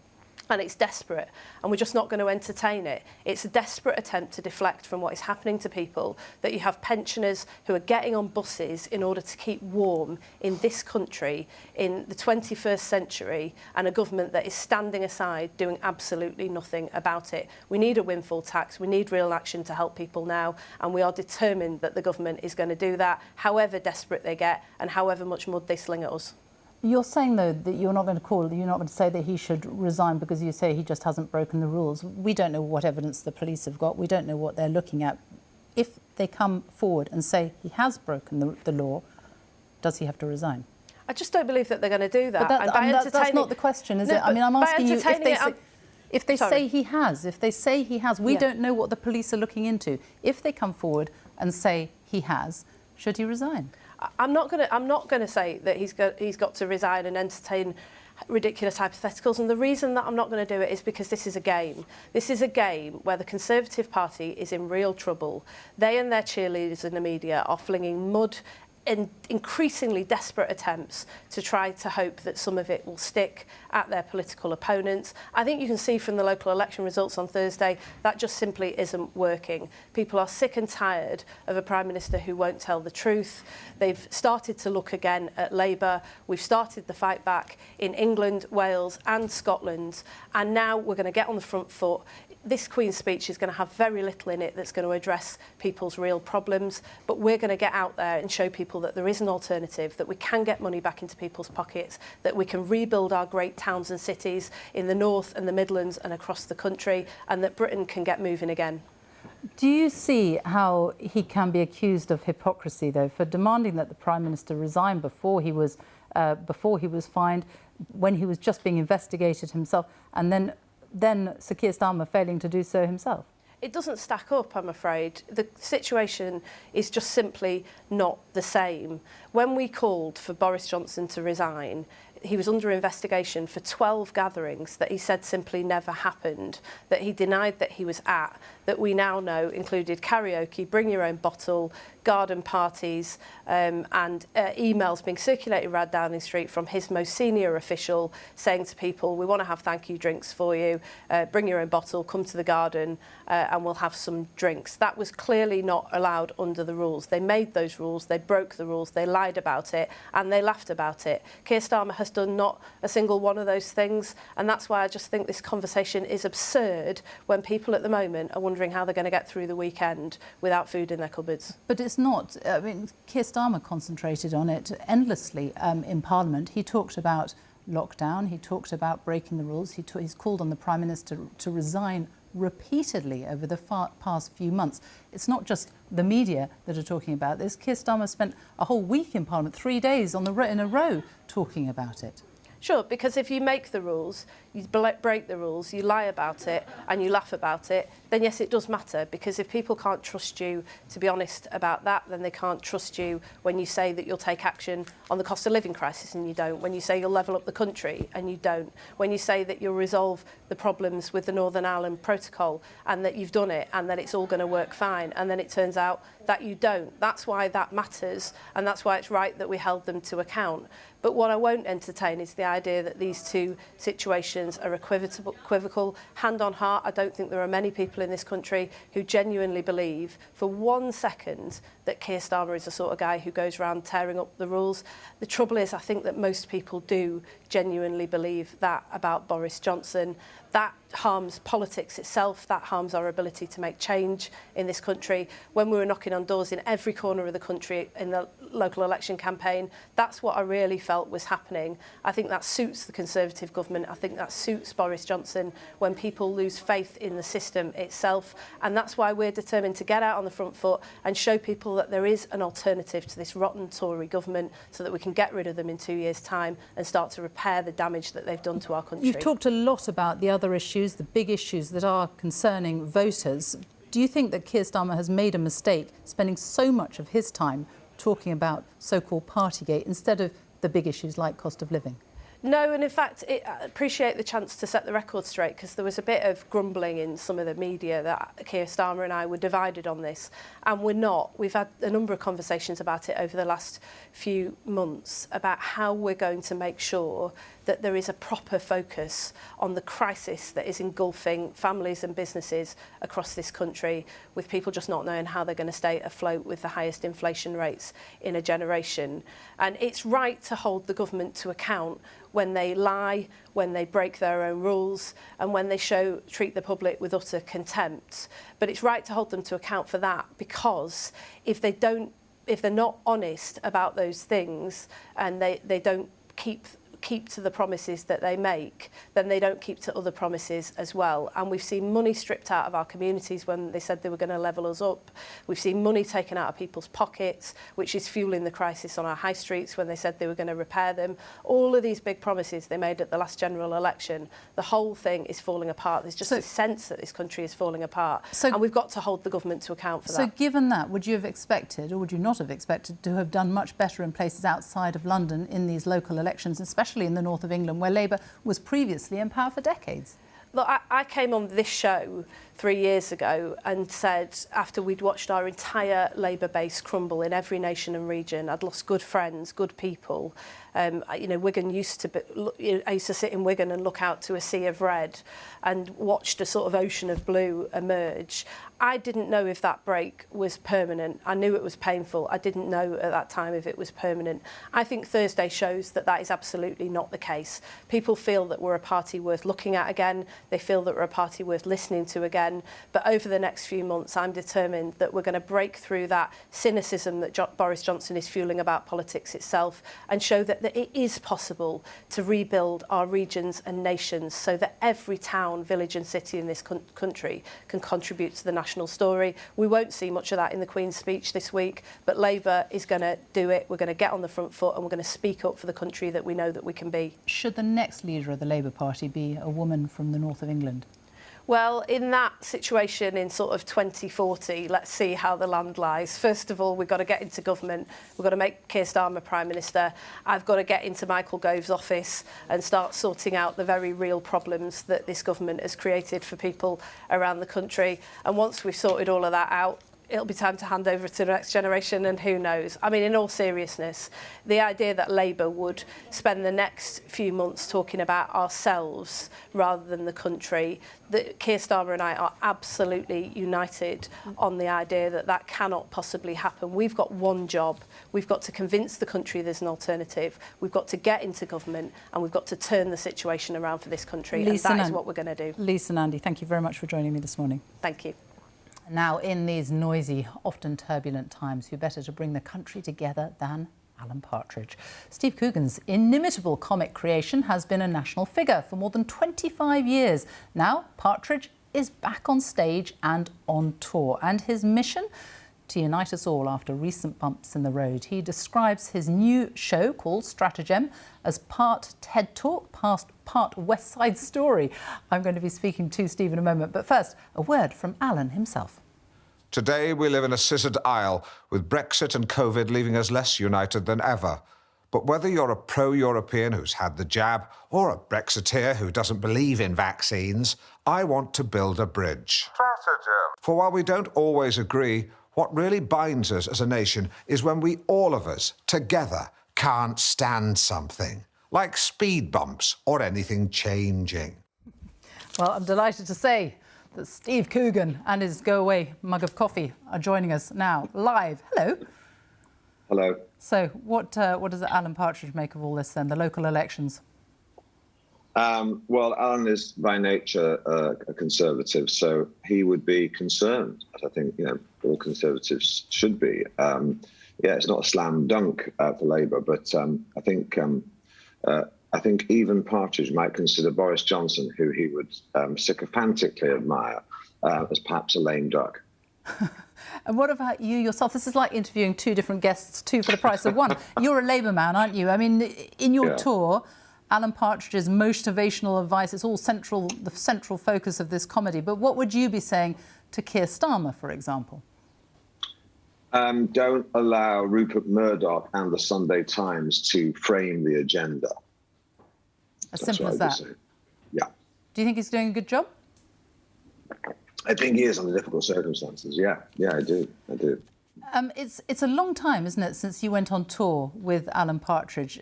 Speaker 8: and it's desperate, and we're just not going to entertain it. It's a desperate attempt to deflect from what is happening to people, that you have pensioners who are getting on buses in order to keep warm in this country in the 21st century, and a government that is standing aside doing absolutely nothing about it. We need a windfall tax, we need real action to help people now, and we are determined that the government is going to do that, however desperate they get and however much mud they sling at us.
Speaker 1: You're saying, though, that you're not going to say that he should resign because you say he just hasn't broken the rules. We don't know what evidence the police have got. We don't know what they're looking at. If they come forward and say he has broken the law, does he have to resign?
Speaker 8: I just don't believe that they're going to do that.
Speaker 1: But that's not the question, is it? I mean, I'm asking you if they say he has. We don't know what the police are looking into. If they come forward and say he has, should he resign?
Speaker 8: I'm not going to say that he's got to resign and entertain ridiculous hypotheticals, and the reason that I'm not going to do it is because this is a game. This is a game where the Conservative Party is in real trouble. They and their cheerleaders in the media are flinging mud in increasingly desperate attempts to try to hope that some of it will stick at their political opponents. I think you can see from the local election results on Thursday that just simply isn't working. People are sick and tired of a Prime Minister who won't tell the truth. They've started to look again at Labour. We've started the fight back in England, Wales and Scotland, and now we're going to get on the front foot. This Queen's speech is going to have very little in it that's going to address people's real problems, but we're going to get out there and show people that there is an alternative, that we can get money back into people's pockets, that we can rebuild our great towns and cities in the North and the Midlands and across the country, and that Britain can get moving again.
Speaker 1: Do you see how he can be accused of hypocrisy, though, for demanding that the Prime Minister resign before he was fined, when he was just being investigated himself, and then Sir Keir Starmer failing to do so himself?
Speaker 8: It doesn't stack up, I'm afraid. The situation is just simply not the same. When we called for Boris Johnson to resign, he was under investigation for 12 gatherings that he said simply never happened, that he denied that he was at, that we now know included karaoke, bring your own bottle, garden parties, and emails being circulated around Downing Street from his most senior official saying to people, we want to have thank you drinks for you, bring your own bottle, come to the garden and we'll have some drinks. That was clearly not allowed under the rules. They made those rules, they broke the rules, they lied about it and they laughed about it. Keir Starmer has done not a single one of those things, and that's why I just think this conversation is absurd when people at the moment are wondering how they're going to get through the weekend without food in their cupboards.
Speaker 1: But it's not. I mean, Keir Starmer concentrated on it endlessly in Parliament. He talked about lockdown, he talked about breaking the rules, he's called on the Prime Minister to resign repeatedly over the past few months. It's not just the media that are talking about this. Keir Starmer spent a whole week in Parliament, 3 days in a row, talking about it.
Speaker 8: Sure, because if you make the rules, you break the rules, you lie about it and you laugh about it, then yes, it does matter, because if people can't trust you to be honest about that, then they can't trust you when you say that you'll take action on the cost of living crisis and you don't, when you say you'll level up the country and you don't, when you say that you'll resolve the problems with the Northern Ireland Protocol and that you've done it and that it's all going to work fine, and then it turns out that you don't. That's why that matters, and that's why it's right that we held them to account. But what I won't entertain is the idea that these two situations are equivocal. Hand on heart, I don't think there are many people in this country who genuinely believe for 1 second that Keir Starmer is the sort of guy who goes around tearing up the rules. The trouble is, I think that most people do genuinely believe that about Boris Johnson. That harms politics itself, that harms our ability to make change in this country. When we were knocking on doors in every corner of the country in the local election campaign, that's what I really felt was happening. I think that suits the Conservative government. I think that suits Boris Johnson when people lose faith in the system itself. And that's why we're determined to get out on the front foot and show people that there is an alternative to this rotten Tory government, so that we can get rid of them in 2 years' time and start to repair the damage that they've done to our country.
Speaker 1: You've talked a lot about the other issues, the big issues that are concerning voters. Do you think that Keir Starmer has made a mistake spending so much of his time talking about so-called Partygate instead of the big issues like cost of living?
Speaker 8: No, and in fact, I appreciate the chance to set the record straight, because there was a bit of grumbling in some of the media that Keir Starmer and I were divided on this, and we're not. We've had a number of conversations about it over the last few months about how we're going to make sure that there is a proper focus on the crisis that is engulfing families and businesses across this country, with people just not knowing how they're going to stay afloat with the highest inflation rates in a generation. And it's right to hold the government to account when they lie, when they break their own rules, and when they treat the public with utter contempt. But it's right to hold them to account for that, because if they're not honest about those things and they don't keep to the promises that they make, then they don't keep to other promises as well. And we've seen money stripped out of our communities when they said they were going to level us up. We've seen money taken out of people's pockets, which is fueling the crisis on our high streets when they said they were going to repair them. All of these big promises they made at the last general election, the whole thing is falling apart. There's just a sense that this country is falling apart. And we've got to hold the government to account for that.
Speaker 1: So given that, would you have expected, or would you not have expected, to have done much better in places outside of London in these local elections, especially in the north of England, where Labour was previously in power for decades?
Speaker 8: Look, I came on this show 3 years ago and said, after we'd watched our entire Labour base crumble in every nation and region, I'd lost good friends, good people. Wigan used to be, I used to sit in Wigan and look out to a sea of red and watched a sort of ocean of blue emerge. I didn't know if that break was permanent. I knew it was painful. I didn't know at that time if it was permanent. I think Thursday shows that that is absolutely not the case. People feel that we're a party worth looking at again. They feel that we're a party worth listening to again. But over the next few months, I'm determined that we're going to break through that cynicism that Boris Johnson is fueling about politics itself, and show that it is possible to rebuild our regions and nations, so that every town, village and city in this country can contribute to the national story. We won't see much of that in the Queen's speech this week, but Labour is going to do it. We're going to get on the front foot and we're going to speak up for the country that we know that we can be.
Speaker 1: Should the next leader of the Labour Party be a woman from the north of England?
Speaker 8: Well, in that situation in sort of 2040, let's see how the land lies. First of all, we've got to get into government. We've got to make Keir Starmer Prime Minister. I've got to get into Michael Gove's office and start sorting out the very real problems that this government has created for people around the country. And once we've sorted all of that out, it'll be time to hand over to the next generation, and who knows. I mean, in all seriousness, the idea that Labour would spend the next few months talking about ourselves rather than the country, that Keir Starmer and I are absolutely united on the idea that that cannot possibly happen. We've got one job. We've got to convince the country there's an alternative. We've got to get into government, and we've got to turn the situation around for this country, and that is what we're going to do.
Speaker 1: Lisa and Andy, thank you very much for joining me this morning.
Speaker 8: Thank you.
Speaker 1: Now, in these noisy, often turbulent times, who better to bring the country together than Alan Partridge? Steve Coogan's inimitable comic creation has been a national figure for more than 25 years. Now, Partridge is back on stage and on tour, and his mission? to unite us all after recent bumps in the road. He describes his new show called Stratagem as part TED Talk, part West Side Story. I'm going to be speaking to Steve in a moment, but first, a word from Alan himself.
Speaker 2: Today we live in a scissored aisle, with Brexit and COVID leaving us less united than ever. But whether you're a pro-European who's had the jab or a Brexiteer who doesn't believe in vaccines, I want to build a bridge. For while we don't always agree, what really binds us as a nation is when we, all of us, together, can't stand something, like speed bumps or anything changing.
Speaker 1: Well, I'm delighted to say that Steve Coogan and his go-away mug of coffee are joining us now, live. Hello.
Speaker 9: Hello.
Speaker 1: So what does Alan Partridge make of all this then, the local elections?
Speaker 9: Well, Alan is by nature a conservative, so he would be concerned, as I think all conservatives should be. It's not a slam dunk for Labour, but I think even Partridge might consider Boris Johnson, who he would sycophantically admire, as perhaps a lame duck.
Speaker 1: And what about you yourself? This is like interviewing two different guests, two for the price of one. You're a Labour man, aren't you? I mean, in your tour, Alan Partridge's motivational advice, it's all the central focus of this comedy. But what would you be saying to Keir Starmer, for example?
Speaker 9: Don't allow Rupert Murdoch and the Sunday Times to frame the agenda.
Speaker 1: As simple as that?
Speaker 9: Yeah.
Speaker 1: Do you think he's doing a good job?
Speaker 9: I think he is under difficult circumstances. Yeah, I do.
Speaker 1: It's a long time, isn't it, since you went on tour with Alan Partridge.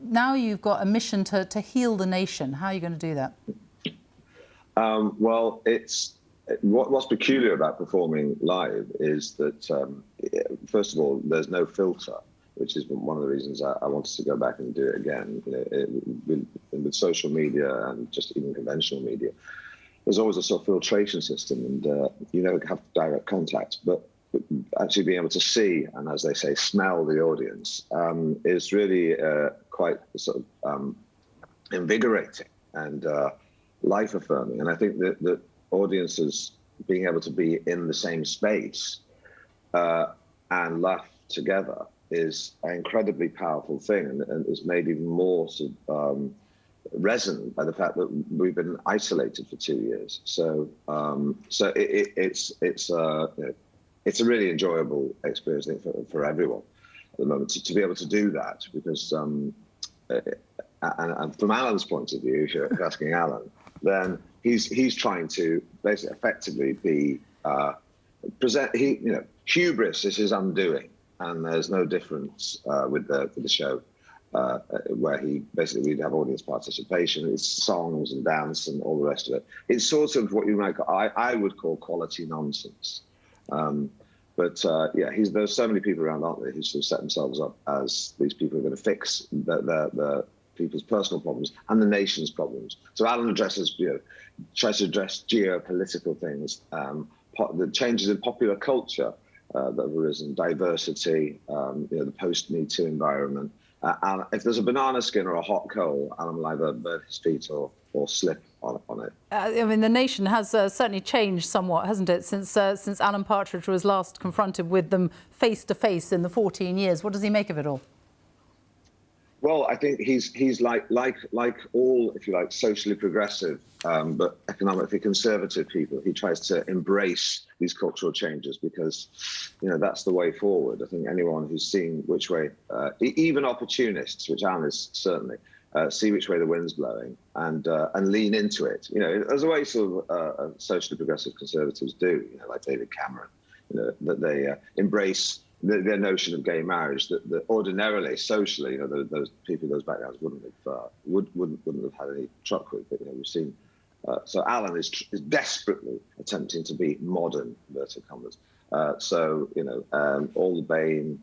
Speaker 1: Now you've got a mission to heal the nation. How are you going to do that?
Speaker 9: Well, what's peculiar about performing live is that, first of all, there's no filter, which is one of the reasons I wanted to go back and do it again. With social media and just even conventional media, there's always a sort of filtration system, and you never have direct contact. But actually being able to see and, as they say, smell the audience is really quite sort of invigorating and life-affirming. And I think that audiences being able to be in the same space and laugh together is an incredibly powerful thing, and is made even more sort of resonant by the fact that we've been isolated for 2 years. So it's a really enjoyable experience, I think, for everyone at the moment to be able to do that, because and from Alan's point of view, if you're asking Alan, then he's trying to basically effectively be hubris is his undoing, and there's no difference with the show. Where he basically we'd have audience participation, it's songs and dance and all the rest of it. It's sort of what you might call, I would call quality nonsense. There's so many people around, aren't there, who sort of set themselves up as these people who are going to fix the people's personal problems and the nation's problems. So Alan tries to address geopolitical things, the changes in popular culture that have arisen, diversity, the post-Me Too environment. And if there's a banana skin or a hot coal, Alan will either burn his feet or slip on it.
Speaker 1: I mean, the nation has certainly changed somewhat, hasn't it, since Alan Partridge was last confronted with them face to face in the 14 years. What does he make of it all?
Speaker 9: Well, I think he's like all, if you like, socially progressive but economically conservative people. He tries to embrace these cultural changes because, that's the way forward. I think anyone who's seen which way, even opportunists, which Alan is certainly, see which way the wind's blowing and lean into it. There's a way sort of socially progressive conservatives do, like David Cameron, that they embrace their notion of gay marriage that ordinarily, socially, those people, those backgrounds wouldn't have had any truck with. But we've seen. So Alan is desperately attempting to be modern, inverted commas. All the BAME,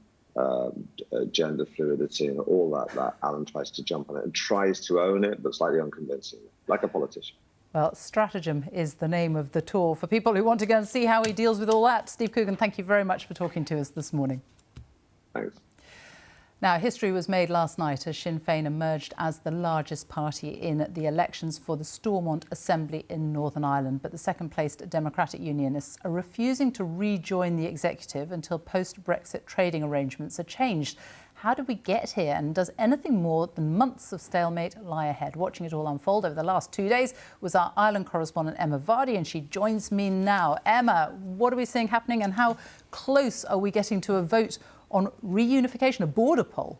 Speaker 9: gender fluidity, and all that Alan tries to jump on it and tries to own it, but slightly unconvincingly, like a politician.
Speaker 1: Well, Stratagem is the name of the tour. For people who want to go and see how he deals with all that, Steve Coogan, thank you very much for talking to us this morning.
Speaker 9: Thanks.
Speaker 1: Now, history was made last night as Sinn Féin emerged as the largest party in the elections for the Stormont Assembly in Northern Ireland. But the second-placed Democratic Unionists are refusing to rejoin the executive until post-Brexit trading arrangements are changed. How did we get here, and does anything more than months of stalemate lie ahead? Watching it all unfold over the last 2 days was our Ireland correspondent Emma Vardy, and she joins me now. Emma, what are we seeing happening, and how close are we getting to a vote on reunification, a border poll?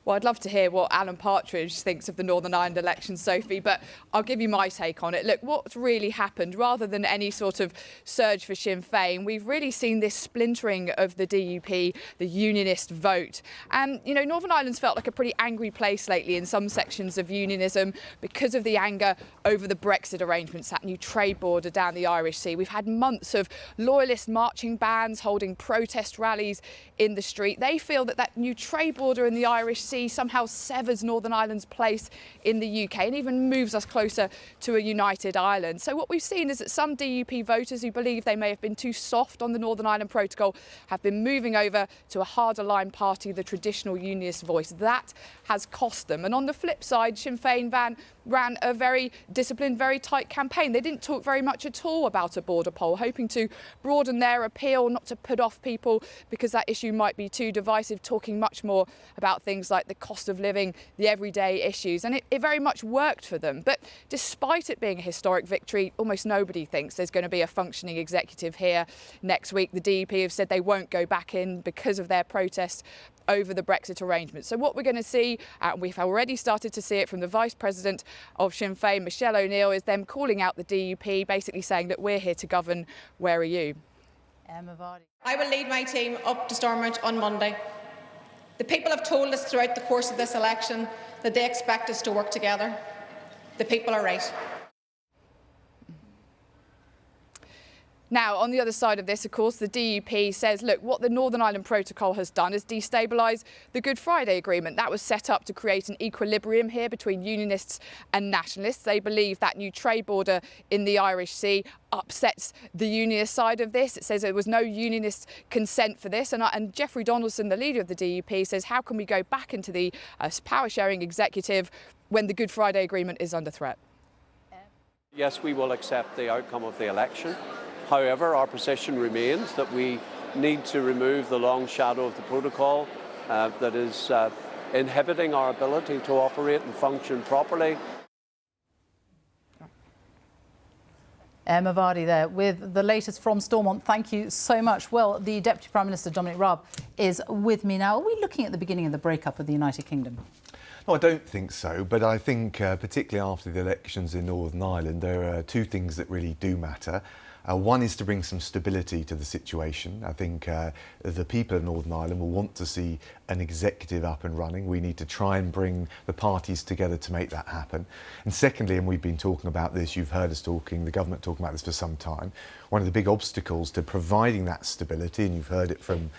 Speaker 10: Well, I'd love to hear what Alan Partridge thinks of the Northern Ireland election, Sophie, but I'll give you my take on it. Look, what's really happened, rather than any sort of surge for Sinn Féin, we've really seen this splintering of the DUP, the unionist vote. And, you know, Northern Ireland's felt like a pretty angry place lately in some sections of unionism because of the anger over the Brexit arrangements, that new trade border down the Irish Sea. We've had months of loyalist marching bands holding protest rallies in the street. They feel that that new trade border in the Irish Sea somehow severs Northern Ireland's place in the UK and even moves us closer to a united Ireland. So what we've seen is that some DUP voters who believe they may have been too soft on the Northern Ireland Protocol have been moving over to a harder line party, the traditional unionist voice. That has cost them. And on the flip side, Sinn Féin ran a very disciplined, very tight campaign. They didn't talk very much at all about a border poll, hoping to broaden their appeal, not to put off people because that issue might be too divisive, talking much more about things like the cost of living, the everyday issues. And it very much worked for them. But despite it being a historic victory, almost nobody thinks there's going to be a functioning executive here next week. The DUP have said they won't go back in because of their protests over the Brexit arrangements. So what we're going to see, and we've already started to see it from the Vice President of Sinn Féin, Michelle O'Neill, is them calling out the DUP, basically saying that we're here to govern, where are you?
Speaker 1: Emma Vardy.
Speaker 11: I will lead my team up to Stormont on Monday. The people have told us throughout the course of this election that they expect us to work together. The people are right.
Speaker 10: Now, on the other side of this, of course, the DUP says, look, what the Northern Ireland Protocol has done is destabilise the Good Friday Agreement. That was set up to create an equilibrium here between unionists and nationalists. They believe that new trade border in the Irish Sea upsets the unionist side of this. It says there was no unionist consent for this. And Jeffrey Donaldson, the leader of the DUP, says, how can we go back into the power-sharing executive when the Good Friday Agreement is under threat?
Speaker 12: Yes, we will accept the outcome of the election. However, our position remains that we need to remove the long shadow of the protocol that is inhibiting our ability to operate and function properly.
Speaker 1: Emma Vardy there with the latest from Stormont. Thank you so much. Well, the Deputy Prime Minister, Dominic Raab, is with me now. Are we looking at the beginning of the breakup of the United Kingdom?
Speaker 13: No, I don't think so, but I think particularly after the elections in Northern Ireland, there are two things that really do matter. One is to bring some stability to the situation. I think the people of Northern Ireland will want to see an executive up and running. We need to try and bring the parties together to make that happen. And secondly, and we've been talking about this, you've heard us talking, the government talking about this for some time, one of the big obstacles to providing that stability, and you've heard it from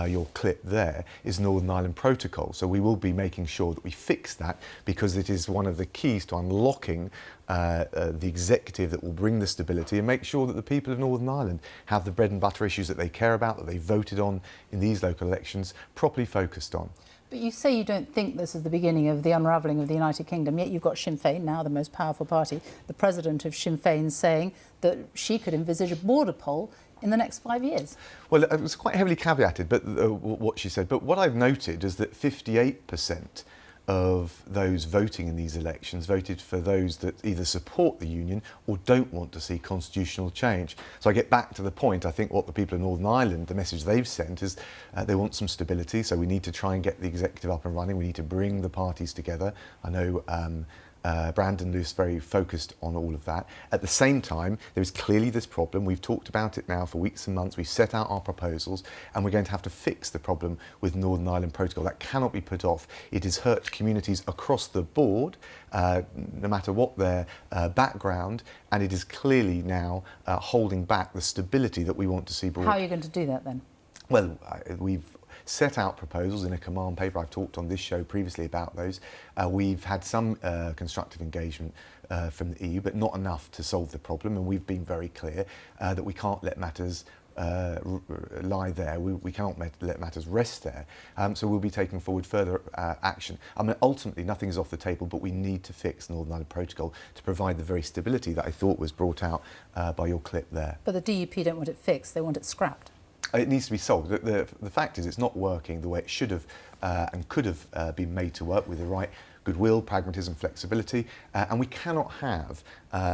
Speaker 13: your clip there, is Northern Ireland Protocol. So we will be making sure that we fix that, because it is one of the keys to unlocking the executive that will bring the stability and make sure that the people of Northern Ireland have the bread and butter issues that they care about, that they voted on in these local elections, properly focused on.
Speaker 1: But you say you don't think this is the beginning of the unravelling of the United Kingdom, yet you've got Sinn Féin, now the most powerful party, the president of Sinn Féin saying that she could envisage a border poll in the next 5 years.
Speaker 13: Well, it was quite heavily caveated, but what she said. But what I've noted is that 58% of those voting in these elections voted for those that either support the union or don't want to see constitutional change. So I get back to the point, I think what the people of Northern Ireland, the message they've sent is they want some stability, so we need to try and get the executive up and running, we need to bring the parties together. I know Brandon Luce very focused on all of that. At the same time, there is clearly this problem. We've talked about it now for weeks and months. We've set out our proposals, and we're going to have to fix the problem with Northern Ireland Protocol. That cannot be put off. It has hurt communities across the board, no matter what their background, and it is clearly now holding back the stability that we want to see brought.
Speaker 1: How are you going to do that then?
Speaker 13: Well, we've set out proposals in a command paper. I've talked on this show previously about those. We've had some constructive engagement from the EU, but not enough to solve the problem, and we've been very clear that we can't let matters lie there. We cannot let matters rest there. So we'll be taking forward further action. I mean, ultimately, nothing is off the table, but we need to fix the Northern Ireland Protocol to provide the very stability that I thought was brought out by your clip there.
Speaker 1: But the DUP don't want it fixed, they want it scrapped.
Speaker 13: It needs to be solved. The fact is it's not working the way it should have and could have been made to work with the right goodwill, pragmatism, flexibility, and we cannot have,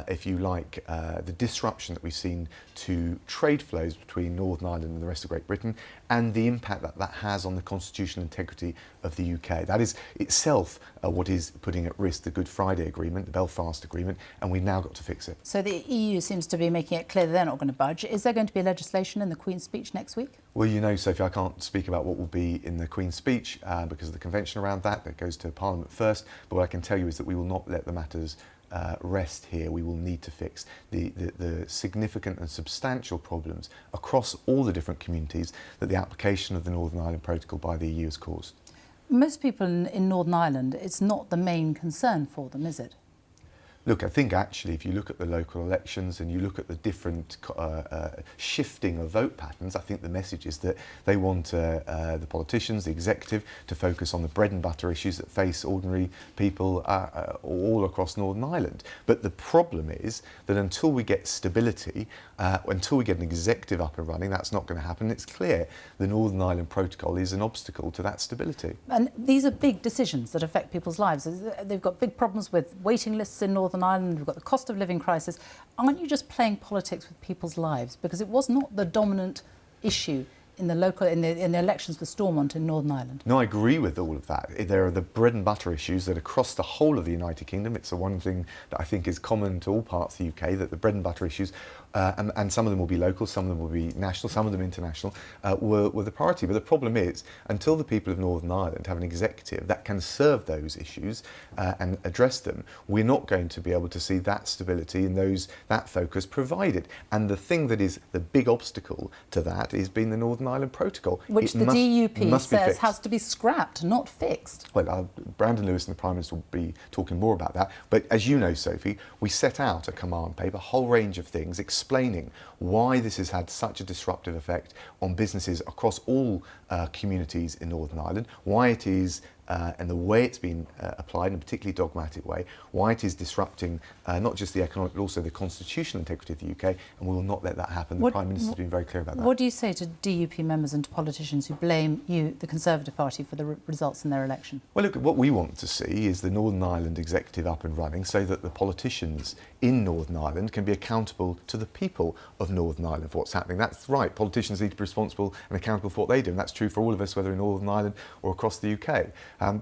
Speaker 13: if you like, the disruption that we've seen to trade flows between Northern Ireland and the rest of Great Britain, and the impact that that has on the constitutional integrity of the UK. That is itself what is putting at risk the Good Friday Agreement, the Belfast Agreement, and we've now got to fix it.
Speaker 1: So the EU seems to be making it clear that they're not going to budge. Is there going to be legislation in the Queen's speech next week?
Speaker 13: Well, you know, Sophie, I can't speak about what will be in the Queen's speech because of the convention around that. That goes to Parliament first. But what I can tell you is that we will not let the matters rest here. We will need to fix the significant and substantial problems across all the different communities that the application of the Northern Ireland Protocol by the EU has caused.
Speaker 1: Most people in Northern Ireland, it's not the main concern for them, is it?
Speaker 13: Look, I think actually if you look at the local elections and you look at the different shifting of vote patterns, I think the message is that they want the politicians, the executive, to focus on the bread and butter issues that face ordinary people all across Northern Ireland. But the problem is that until we get stability, until we get an executive up and running, that's not going to happen. It's clear the Northern Ireland Protocol is an obstacle to that stability.
Speaker 1: And these are big decisions that affect people's lives. They've got big problems with waiting lists in Northern Ireland, we've got the cost of living crisis. Aren't you just playing politics with people's lives? Because it was not the dominant issue in the elections for Stormont in Northern Ireland.
Speaker 13: No, I agree with all of that. There are the bread and butter issues that across the whole of the United Kingdom. It's the one thing that I think is common to all parts of the UK, that the bread and butter issues, and some of them will be local, some of them will be national, some of them international, were the priority. But the problem is, until the people of Northern Ireland have an executive that can serve those issues and address them, we're not going to be able to see that stability and that focus provided. And the thing that is the big obstacle to that has been the Northern Ireland Protocol.
Speaker 1: Which the DUP says has to be scrapped, not fixed.
Speaker 13: Well, Brandon Lewis and the Prime Minister will be talking more about that. But as you know, Sophie, we set out a command paper, a whole range of things, explaining why this has had such a disruptive effect on businesses across all communities in Northern Ireland, why it is and the way it's been applied in a particularly dogmatic way, why it is disrupting not just the economic but also the constitutional integrity of the UK, and we will not let that happen. The Prime Minister has been very clear about that.
Speaker 1: What do you say to DUP members and to politicians who blame you, the Conservative Party, for the results in their election?
Speaker 13: Well, look, what we want to see is the Northern Ireland executive up and running so that the politicians in Northern Ireland can be accountable to the people of Northern Ireland for what's happening. That's right, politicians need to be responsible and accountable for what they do, and that's true for all of us, whether in Northern Ireland or across the UK.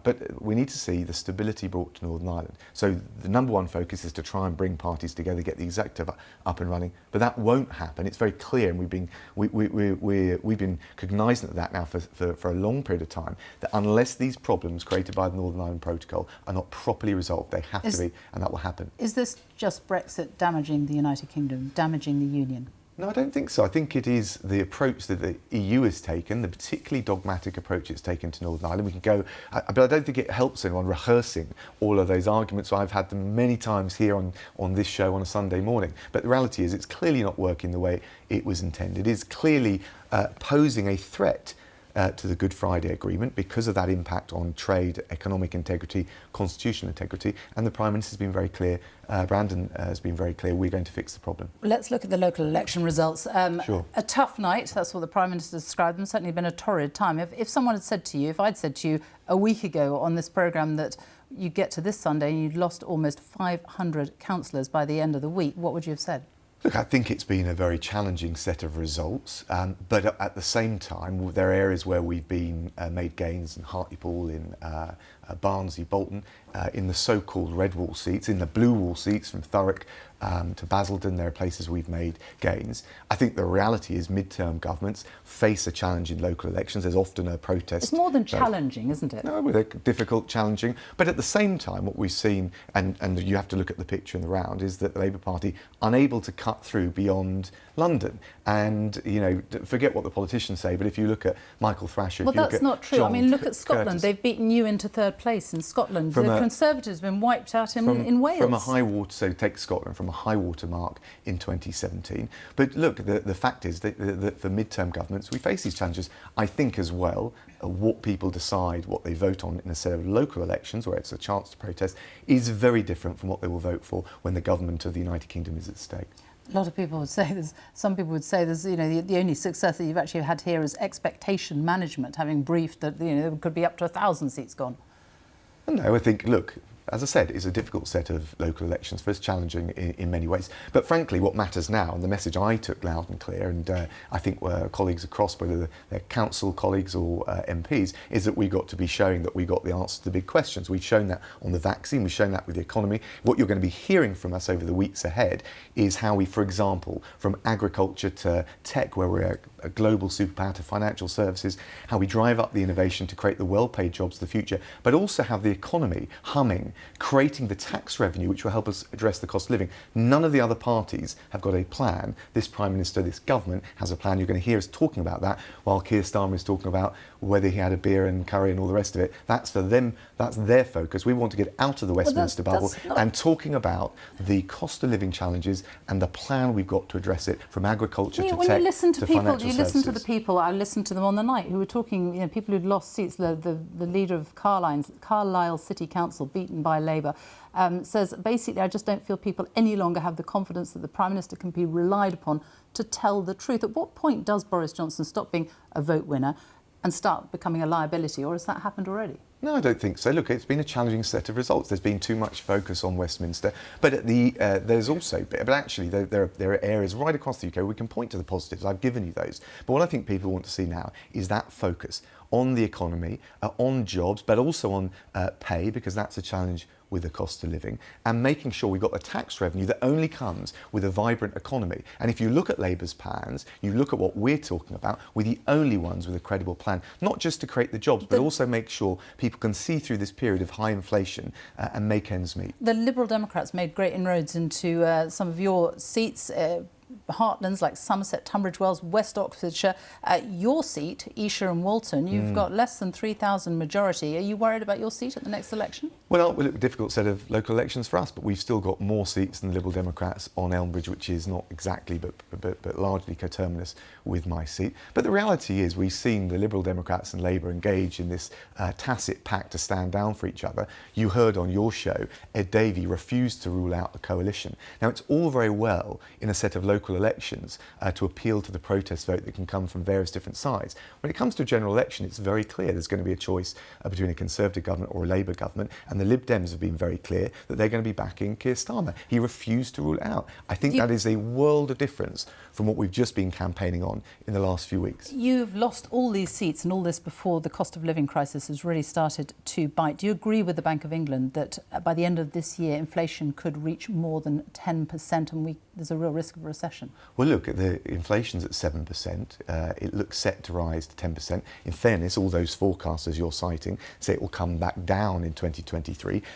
Speaker 13: But we need to see the stability brought to Northern Ireland. So the number one focus is to try and bring parties together, get the executive up and running. But that won't happen. It's very clear, and we've been cognisant of that now for a long period of time, that unless these problems created by the Northern Ireland Protocol are not properly resolved, they have to be, and that will happen.
Speaker 1: Is this just Brexit damaging the United Kingdom, damaging the Union?
Speaker 13: No, I don't think so. I think it is the approach that the EU has taken, the particularly dogmatic approach it's taken to Northern Ireland. We can go, but I don't think it helps anyone rehearsing all of those arguments. I've had them many times here on this show on a Sunday morning. But the reality is it's clearly not working the way it was intended. It is clearly posing a threat to the Good Friday Agreement because of that impact on trade, economic integrity, constitutional integrity, and the Prime Minister has been very clear, Brandon has been very clear, we're going to fix the problem.
Speaker 1: Let's look at the local election results.
Speaker 13: Sure.
Speaker 1: A tough night, that's what the Prime Minister described them, certainly been a torrid time. If someone had said to you, if I'd said to you a week ago on this programme that you'd get to this Sunday and you'd lost almost 500 councillors by the end of the week, what would you have said?
Speaker 13: Look, I think it's been a very challenging set of results, but at the same time, there are areas where we've been made gains in Hartlepool, in Barnsley, Bolton, in the so-called red wall seats, in the blue wall seats from Thurrock to Basildon. There are places we've made gains. I think the reality is mid-term governments face a challenge in local elections. There's often a protest.
Speaker 1: It's more than challenging, isn't it?
Speaker 13: No, they're difficult, challenging. But at the same time, what we've seen, and you have to look at the picture in the round, is that the Labour Party unable to cut through beyond London. And, you know, forget what the politicians say, but if you look at Michael Thrasher...
Speaker 1: Well, that's not true. I mean, look at Scotland.
Speaker 13: Curtis.
Speaker 1: They've beaten you into third place in Scotland. The Conservatives have been wiped out in Wales.
Speaker 13: From a high water, so take Scotland, from a high water mark in 2017. But look, the fact is that for midterm governments, we face these challenges, I think, as well. What people decide, what they vote on in a set of local elections, where it's a chance to protest, is very different from what they will vote for when the government of the United Kingdom is at stake.
Speaker 1: A lot of people would say some people would say the only success that you've actually had here is expectation management, having briefed that there could be up to 1,000 seats gone. No,
Speaker 13: I think, look, as I said, it's a difficult set of local elections for us, challenging in many ways. But frankly, what matters now, and the message I took loud and clear, and I think colleagues across, whether they're council colleagues or MPs, is that we've got to be showing that we got the answer to the big questions. We've shown that on the vaccine, we've shown that with the economy. What you're going to be hearing from us over the weeks ahead is how we, for example, from agriculture to tech, where we're a global superpower, to financial services, how we drive up the innovation to create the well-paid jobs of the future, but also have the economy humming, creating the tax revenue which will help us address the cost of living. None of the other parties have got a plan. This Prime Minister, this government has a plan. You're going to hear us talking about that, while Keir Starmer is talking about whether he had a beer and curry and all the rest of it. That's for them, that's their focus. We want to get out of the Westminster bubble and talking about the cost of living challenges and the plan we've got to address it, from agriculture to tech to financial services.
Speaker 1: You listen to the people, I listened to them on the night, who were talking, people who'd lost seats. The leader of Carlisle City Council, beaten by Labour, says, basically, I just don't feel people any longer have the confidence that the Prime Minister can be relied upon to tell the truth. At what point does Boris Johnson stop being a vote winner and start becoming a liability, or has that happened already?
Speaker 13: No, I don't think so. Look, it's been a challenging set of results. There's been too much focus on Westminster, but there's also, but actually there are areas right across the UK where we can point to the positives. I've given you those. But what I think people want to see now is that focus on the economy, on jobs, but also on pay, because that's a challenge with the cost of living, and making sure we've got the tax revenue that only comes with a vibrant economy. And if you look at Labour's plans, you look at what we're talking about, we're the only ones with a credible plan, not just to create the jobs, but also make sure people can see through this period of high inflation and make ends meet.
Speaker 1: The Liberal Democrats made great inroads into some of your seats, heartlands like Somerset, Tunbridge Wells, West Oxfordshire. Your seat, Esher and Walton, you've got less than 3,000 majority. Are you worried about your seat at the next election?
Speaker 13: Well, a difficult set of local elections for us, but we've still got more seats than the Liberal Democrats on Elmbridge, which is not exactly, but largely coterminous with my seat. But the reality is we've seen the Liberal Democrats and Labour engage in this tacit pact to stand down for each other. You heard on your show, Ed Davey refused to rule out the coalition. Now, it's all very well in a set of local elections to appeal to the protest vote that can come from various different sides. When it comes to a general election, it's very clear there's going to be a choice between a Conservative government or a Labour government, and the Lib Dems have been very clear that they're going to be backing Keir Starmer. He refused to rule it out. I think that is a world of difference from what we've just been campaigning on in the last few weeks.
Speaker 1: You've lost all these seats and all this before the cost of living crisis has really started to bite. Do you agree with the Bank of England that by the end of this year, inflation could reach more than 10% and there's a real risk of a recession?
Speaker 13: Well, look, the inflation's at 7%. It looks set to rise to 10%. In fairness, all those forecasters you're citing say it will come back down in 2023.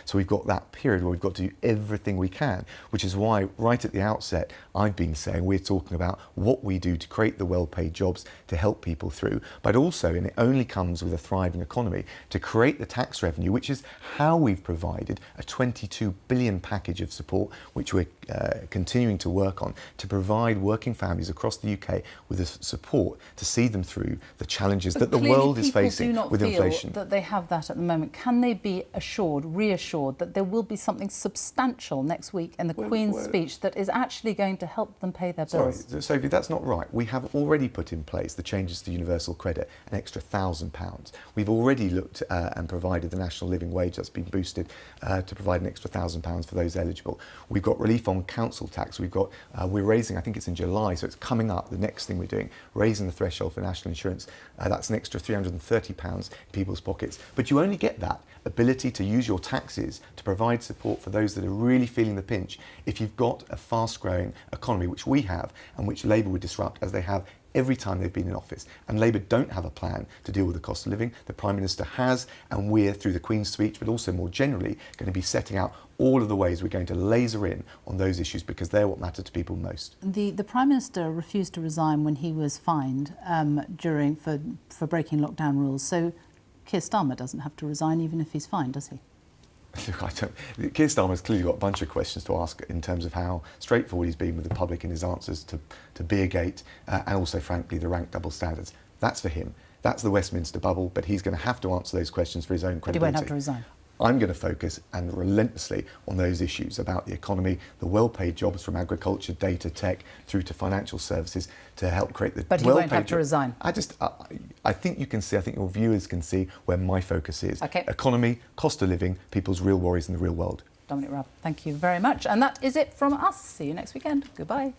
Speaker 13: So we've got that period where we've got to do everything we can, which is why right at the outset, I've been saying we're talking about what we do to create the well-paid jobs to help people through, but also, and it only comes with a thriving economy, to create the tax revenue, which is how we've provided a 22 billion package of support, which we're continuing to work on, to provide working families across the UK with the support to see them through the challenges that the world is facing with inflation.
Speaker 1: That they have that at the moment. Can they be reassured that there will be something substantial next week in the Queen's speech that is actually going to help them pay their bills?
Speaker 13: Sorry, Sophie, that's not right. We have already put in place the changes to universal credit, an extra £1,000. We've already looked and provided the national living wage that's been boosted to provide an extra £1,000 for those eligible. We've got relief on council tax. We're raising, I think it's in July, so it's coming up, the next thing we're doing, raising the threshold for national insurance. That's an extra £330 in people's pockets. But you only get that ability to use your taxes to provide support for those that are really feeling the pinch if you've got a fast-growing economy, which we have, and which Labour would disrupt, as they have every time they've been in office. And Labour don't have a plan to deal with the cost of living. The Prime Minister has, and we're, through the Queen's speech, but also more generally, going to be setting out all of the ways we're going to laser in on those issues, because they're what matter to people most.
Speaker 1: The Prime Minister refused to resign when he was fined for breaking lockdown rules. So Keir Starmer doesn't have to resign even if he's fine, does he?
Speaker 13: Look, Keir Starmer's clearly got a bunch of questions to ask in terms of how straightforward he's been with the public in his answers to Beergate and also, frankly, the rank double standards. That's for him. That's the Westminster bubble, but he's going to have to answer those questions for his own credibility.
Speaker 1: But he won't have to resign.
Speaker 13: I'm going to focus and relentlessly on those issues about the economy, the well-paid jobs from agriculture, data, tech, through to financial services to help create the well-paid jobs.
Speaker 1: But he won't have to resign.
Speaker 13: I think you can see, I think your viewers can see where my focus is.
Speaker 1: Okay.
Speaker 13: Economy, cost of living, people's real worries in the real world.
Speaker 1: Dominic Raab, thank you very much. And that is it from us. See you next weekend. Goodbye.